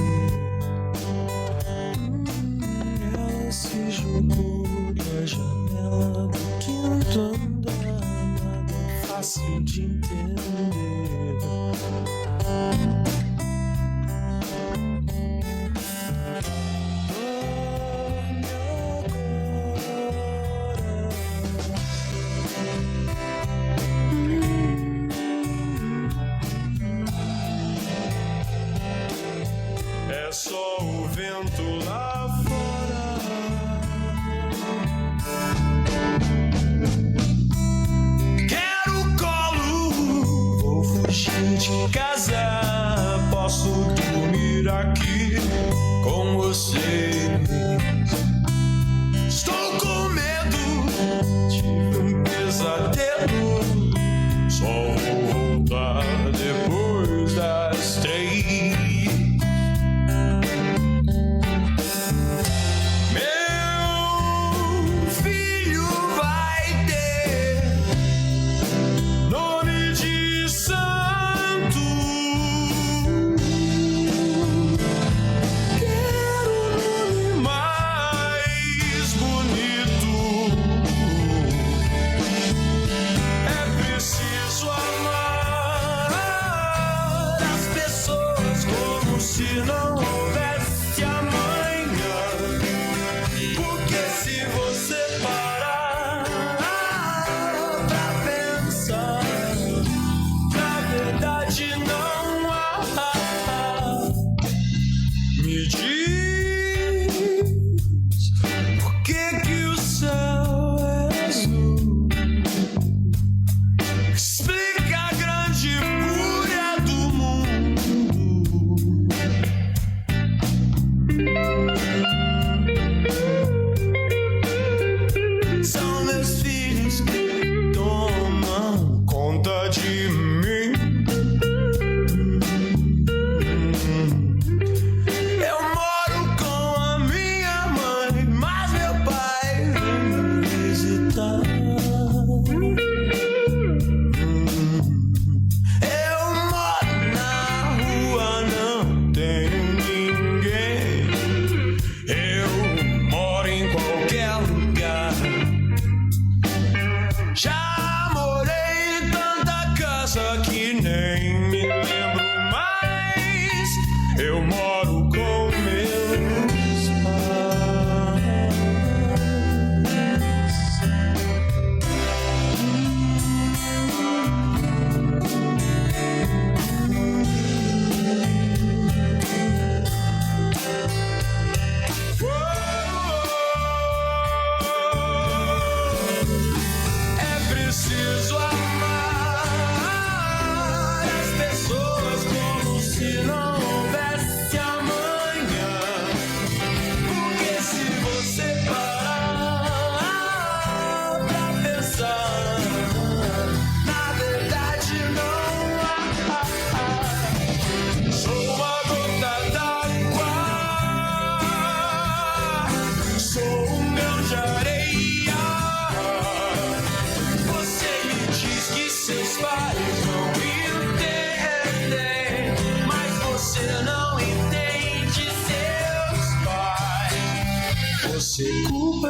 Ela se jogou da janela do quinto andar, nada é fácil de entender.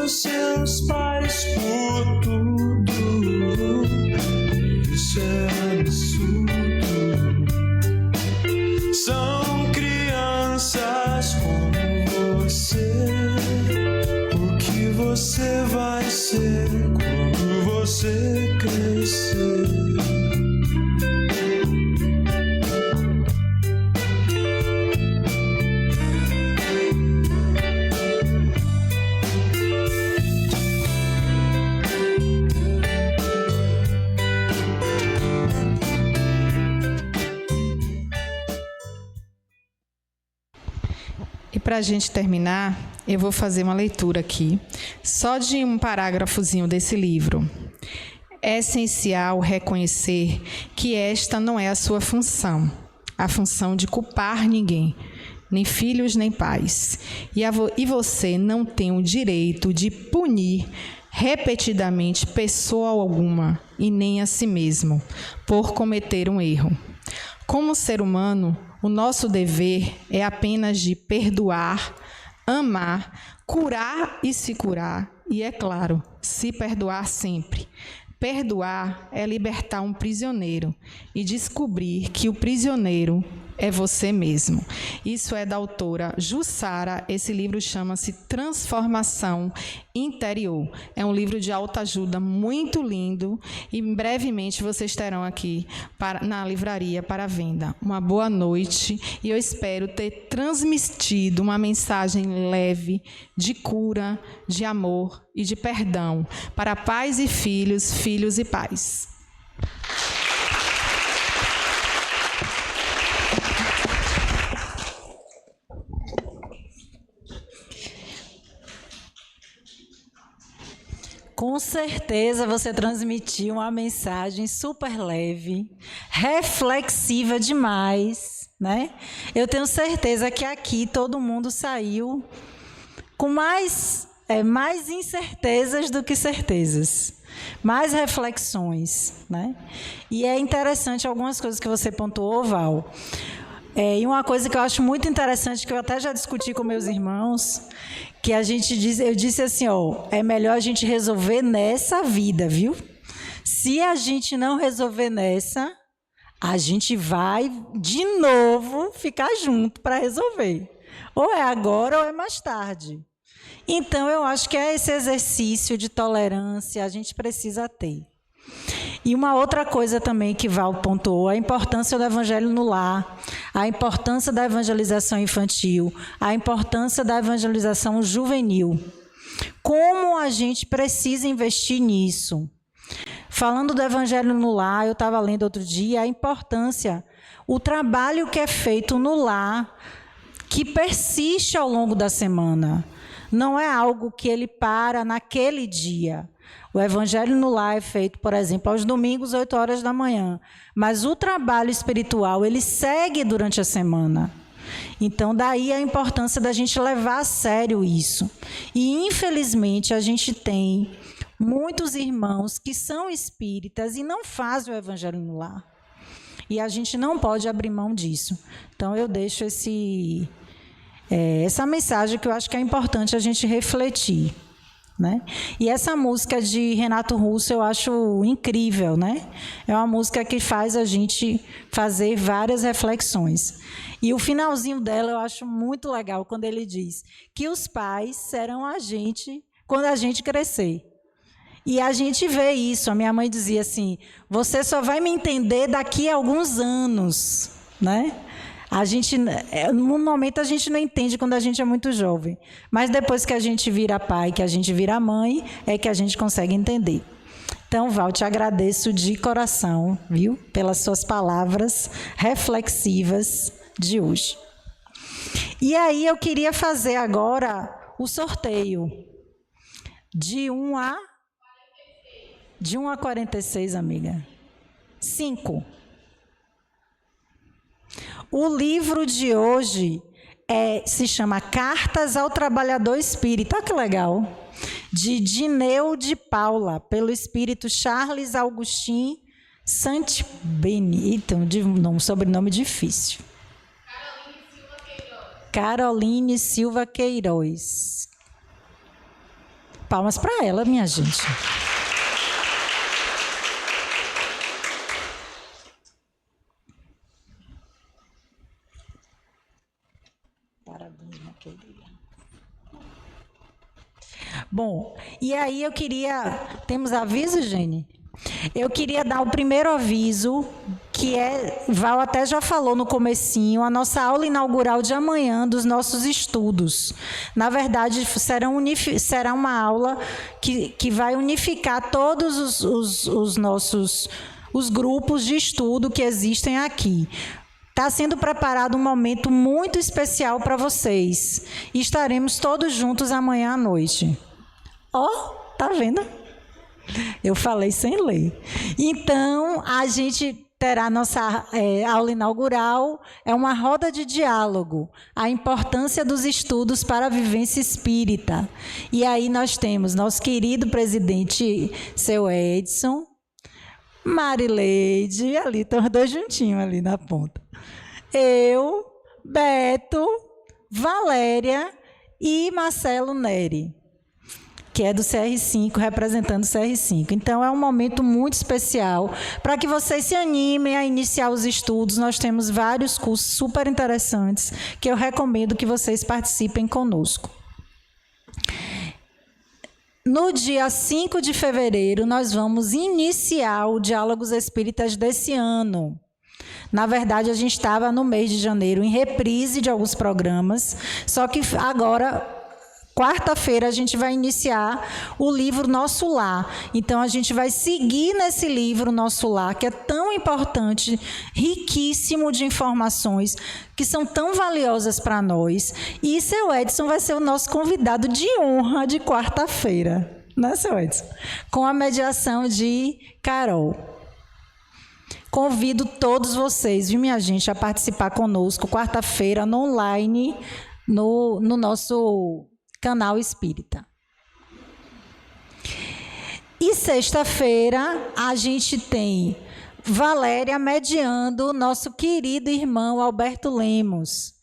os seus pais por tudo. Isso é absurdo. São crianças como você. O que você vai ser quando você crescer? Para a gente terminar, eu vou fazer uma leitura aqui, só de um parágrafozinho desse livro. É essencial reconhecer que esta não é a sua função, a função de culpar ninguém, nem filhos nem pais. E você não tem o direito de punir repetidamente pessoa alguma, e nem a si mesmo, por cometer um erro. Como ser humano, o nosso dever é apenas de perdoar, amar, curar e se curar, e, é claro, se perdoar sempre. Perdoar é libertar um prisioneiro e descobrir que o prisioneiro é você mesmo. Isso é da autora Jussara. Esse livro chama-se Transformação Interior. É um livro de autoajuda muito lindo e brevemente vocês terão aqui na livraria para venda. Uma boa noite e eu espero ter transmitido uma mensagem leve de cura, de amor e de perdão para pais e filhos, filhos e pais. Com certeza você transmitiu uma mensagem super leve, reflexiva demais, né? Eu tenho certeza que aqui todo mundo saiu com mais incertezas do que certezas, mais reflexões, né? E é interessante algumas coisas que você pontuou, Val. E uma coisa que eu acho muito interessante, que eu até já discuti com meus irmãos, que eu disse assim, é melhor a gente resolver nessa vida, viu? Se a gente não resolver nessa, a gente vai de novo ficar junto para resolver. Ou é agora ou é mais tarde. Então, eu acho que é esse exercício de tolerância a gente precisa ter. E uma outra coisa também que Val pontuou, a importância do evangelho no lar, a importância da evangelização infantil, a importância da evangelização juvenil. Como a gente precisa investir nisso? Falando do evangelho no lar, eu estava lendo outro dia a importância, o trabalho que é feito no lar, que persiste ao longo da semana. Não é algo que ele para naquele dia. O evangelho no lar é feito, por exemplo, aos domingos, 8 horas da manhã. Mas o trabalho espiritual, ele segue durante a semana. Então, daí a importância da gente levar a sério isso. E, infelizmente, a gente tem muitos irmãos que são espíritas e não fazem o evangelho no lar. E a gente não pode abrir mão disso. Então, eu deixo essa mensagem que eu acho que é importante a gente refletir. Né? E essa música de Renato Russo eu acho incrível, né? É uma música que faz a gente fazer várias reflexões. E o finalzinho dela eu acho muito legal, quando ele diz que os pais serão a gente quando a gente crescer. E a gente vê isso. A minha mãe dizia assim, você só vai me entender daqui a alguns anos, né? No momento a gente não entende quando a gente é muito jovem, mas depois que a gente vira pai, que a gente vira mãe, é que a gente consegue entender. Então, Val, te agradeço de coração, viu, pelas suas palavras reflexivas de hoje. E aí eu queria fazer agora o sorteio de 1 a 46, amiga. 5. O livro de hoje se chama Cartas ao Trabalhador Espírita. Olha que legal. De Dineu de Paula, pelo espírito Charles Augustin Saint-Beni. Um sobrenome difícil. Caroline Silva Queiroz. Palmas para ela, minha gente. Parabéns, minha querida. Bom, e aí eu queria... Temos aviso, Gene? Eu queria dar o primeiro aviso, que Val até já falou no comecinho, a nossa aula inaugural de amanhã dos nossos estudos. Na verdade, será uma aula que vai unificar todos os grupos de estudo que existem aqui. Está sendo preparado um momento muito especial para vocês. E estaremos todos juntos amanhã à noite. Tá vendo? Eu falei sem ler. Então, a gente terá nossa aula inaugural, é uma roda de diálogo, a importância dos estudos para a vivência espírita. E aí nós temos nosso querido presidente, seu Edson, Marileide, ali, estão os dois juntinhos ali na ponta. Eu, Beto, Valéria e Marcelo Neri, que é do CR5, representando o CR5. Então, é um momento muito especial para que vocês se animem a iniciar os estudos. Nós temos vários cursos super interessantes que eu recomendo que vocês participem conosco. No dia 5 de fevereiro, nós vamos iniciar o Diálogos Espíritas desse ano. Na verdade, a gente estava no mês de janeiro em reprise de alguns programas, só que agora... Quarta-feira a gente vai iniciar o livro Nosso Lar. Então, a gente vai seguir nesse livro Nosso Lar, que é tão importante, riquíssimo de informações, que são tão valiosas para nós. E seu Edson vai ser o nosso convidado de honra de quarta-feira. Né, seu Edson? Com a mediação de Carol. Convido todos vocês, viu, minha gente, a participar conosco quarta-feira no online, no nosso... canal espírita. E sexta-feira a gente tem Valéria mediando o nosso querido irmão Alberto Lemos.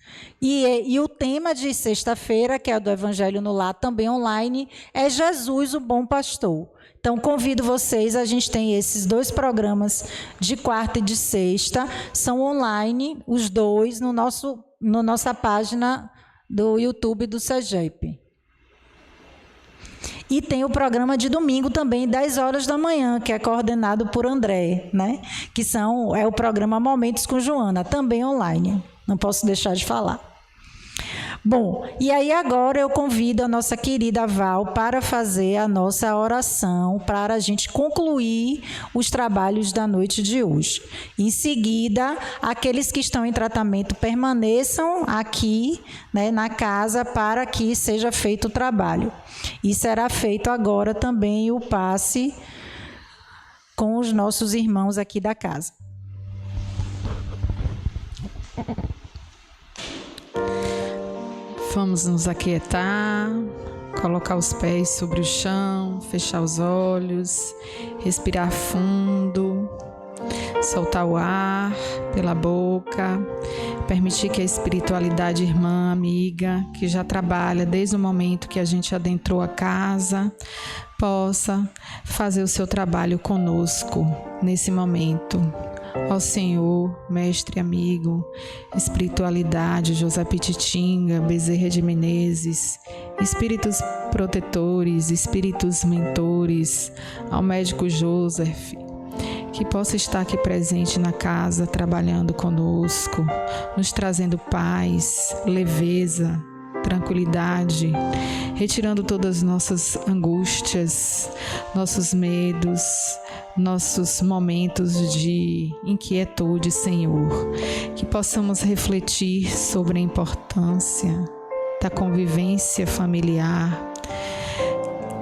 E o tema de sexta-feira, que é do Evangelho no Lar, também online, é Jesus, o Bom Pastor. Então, convido vocês, a gente tem esses dois programas de quarta e de sexta, são online, os dois, no nossa página do YouTube do CEGEP. E tem o programa de domingo também, 10 horas da manhã, que é coordenado por André, né? Que é o programa Momentos com Joana, também online. Não posso deixar de falar. Bom, e aí agora eu convido a nossa querida Val para fazer a nossa oração, para a gente concluir os trabalhos da noite de hoje. Em seguida, aqueles que estão em tratamento permaneçam aqui, né, na casa, para que seja feito o trabalho. E será feito agora também o passe com os nossos irmãos aqui da casa. Vamos nos aquietar, colocar os pés sobre o chão, fechar os olhos, respirar fundo, soltar o ar pela boca, permitir que a espiritualidade irmã, amiga, que já trabalha desde o momento que a gente adentrou a casa, possa fazer o seu trabalho conosco nesse momento. Ó Senhor, mestre amigo, espiritualidade, José Pititinga, Bezerra de Menezes, espíritos protetores, espíritos mentores, ao médico Joseph, que possa estar aqui presente na casa, trabalhando conosco, nos trazendo paz, leveza, tranquilidade, retirando todas as nossas angústias, nossos medos, nossos momentos de inquietude, Senhor. Que possamos refletir sobre a importância da convivência familiar,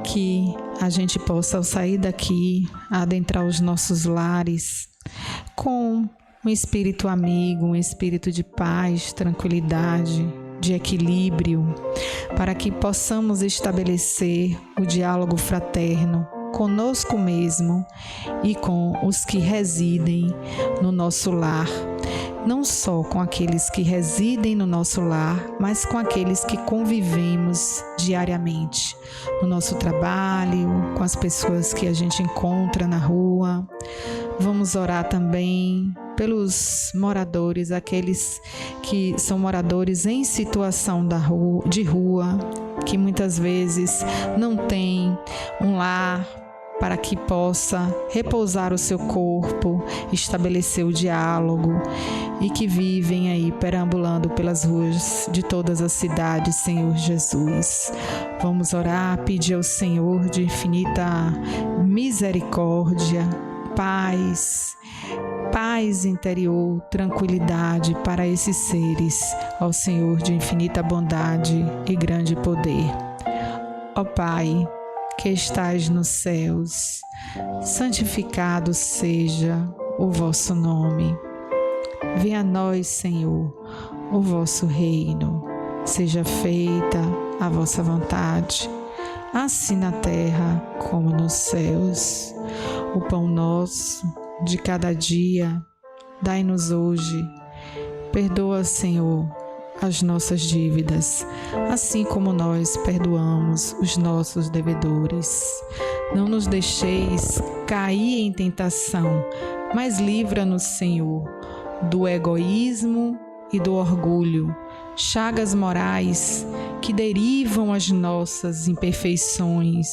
que a gente possa, ao sair daqui, adentrar os nossos lares com um espírito amigo, um espírito de paz, tranquilidade, de equilíbrio, para que possamos estabelecer o diálogo fraterno conosco mesmo e com os que residem no nosso lar, não só com aqueles que residem no nosso lar, mas com aqueles que convivemos diariamente, no nosso trabalho, com as pessoas que a gente encontra na rua. Vamos orar também pelos moradores, aqueles que são moradores em situação de rua, que muitas vezes não têm um lar para que possa repousar o seu corpo, estabelecer o diálogo e que vivem aí perambulando pelas ruas de todas as cidades, Senhor Jesus. Vamos orar, pedir ao Senhor de infinita misericórdia, paz interior, tranquilidade para esses seres, ao Senhor de infinita bondade e grande poder. Ó Pai, que estais nos céus, santificado seja o vosso nome. Venha a nós, Senhor, o vosso reino. Seja feita a vossa vontade, assim na terra como nos céus. O pão nosso de cada dia, dai-nos hoje. Perdoa, Senhor, as nossas dívidas, assim como nós perdoamos os nossos devedores. Não nos deixeis cair em tentação, mas livra-nos, Senhor, do egoísmo e do orgulho, chagas morais que derivam as nossas imperfeições.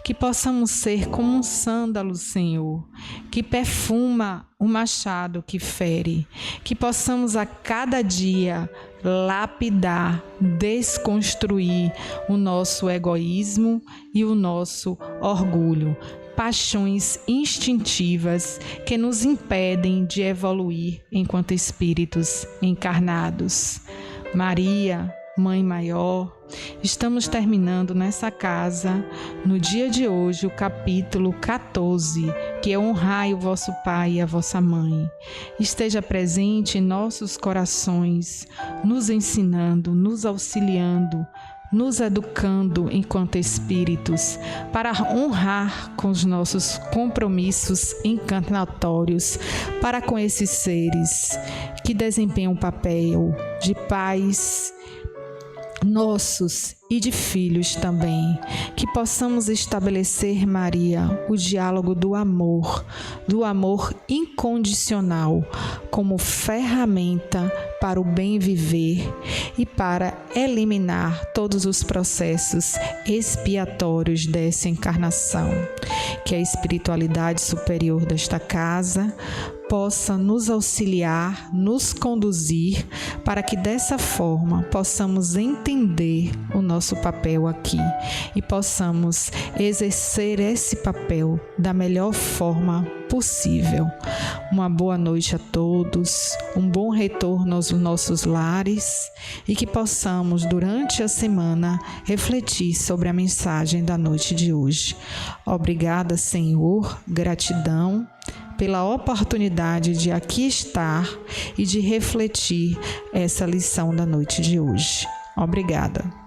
Que possamos ser como um sândalo, Senhor, que perfuma o machado que fere. Que possamos a cada dia lapidar, desconstruir o nosso egoísmo e o nosso orgulho. Paixões instintivas que nos impedem de evoluir enquanto espíritos encarnados. Maria, Mãe Maior, estamos terminando nessa casa, no dia de hoje, o capítulo 14, que é honrai o vosso pai e a vossa mãe. Esteja presente em nossos corações, nos ensinando, nos auxiliando, nos educando enquanto espíritos, para honrar com os nossos compromissos encarnatórios para com esses seres que desempenham um papel de pais nossos e de filhos também. Que possamos estabelecer, Maria, o diálogo do amor incondicional, como ferramenta para o bem viver e para eliminar todos os processos expiatórios dessa encarnação. Que a espiritualidade superior desta casa possa nos auxiliar, nos conduzir, para que dessa forma possamos entender o nosso papel aqui e possamos exercer esse papel da melhor forma possível. Uma boa noite a todos, um bom retorno aos nossos lares e que possamos, durante a semana, refletir sobre a mensagem da noite de hoje. Obrigada, Senhor, gratidão pela oportunidade de aqui estar e de refletir essa lição da noite de hoje. Obrigada.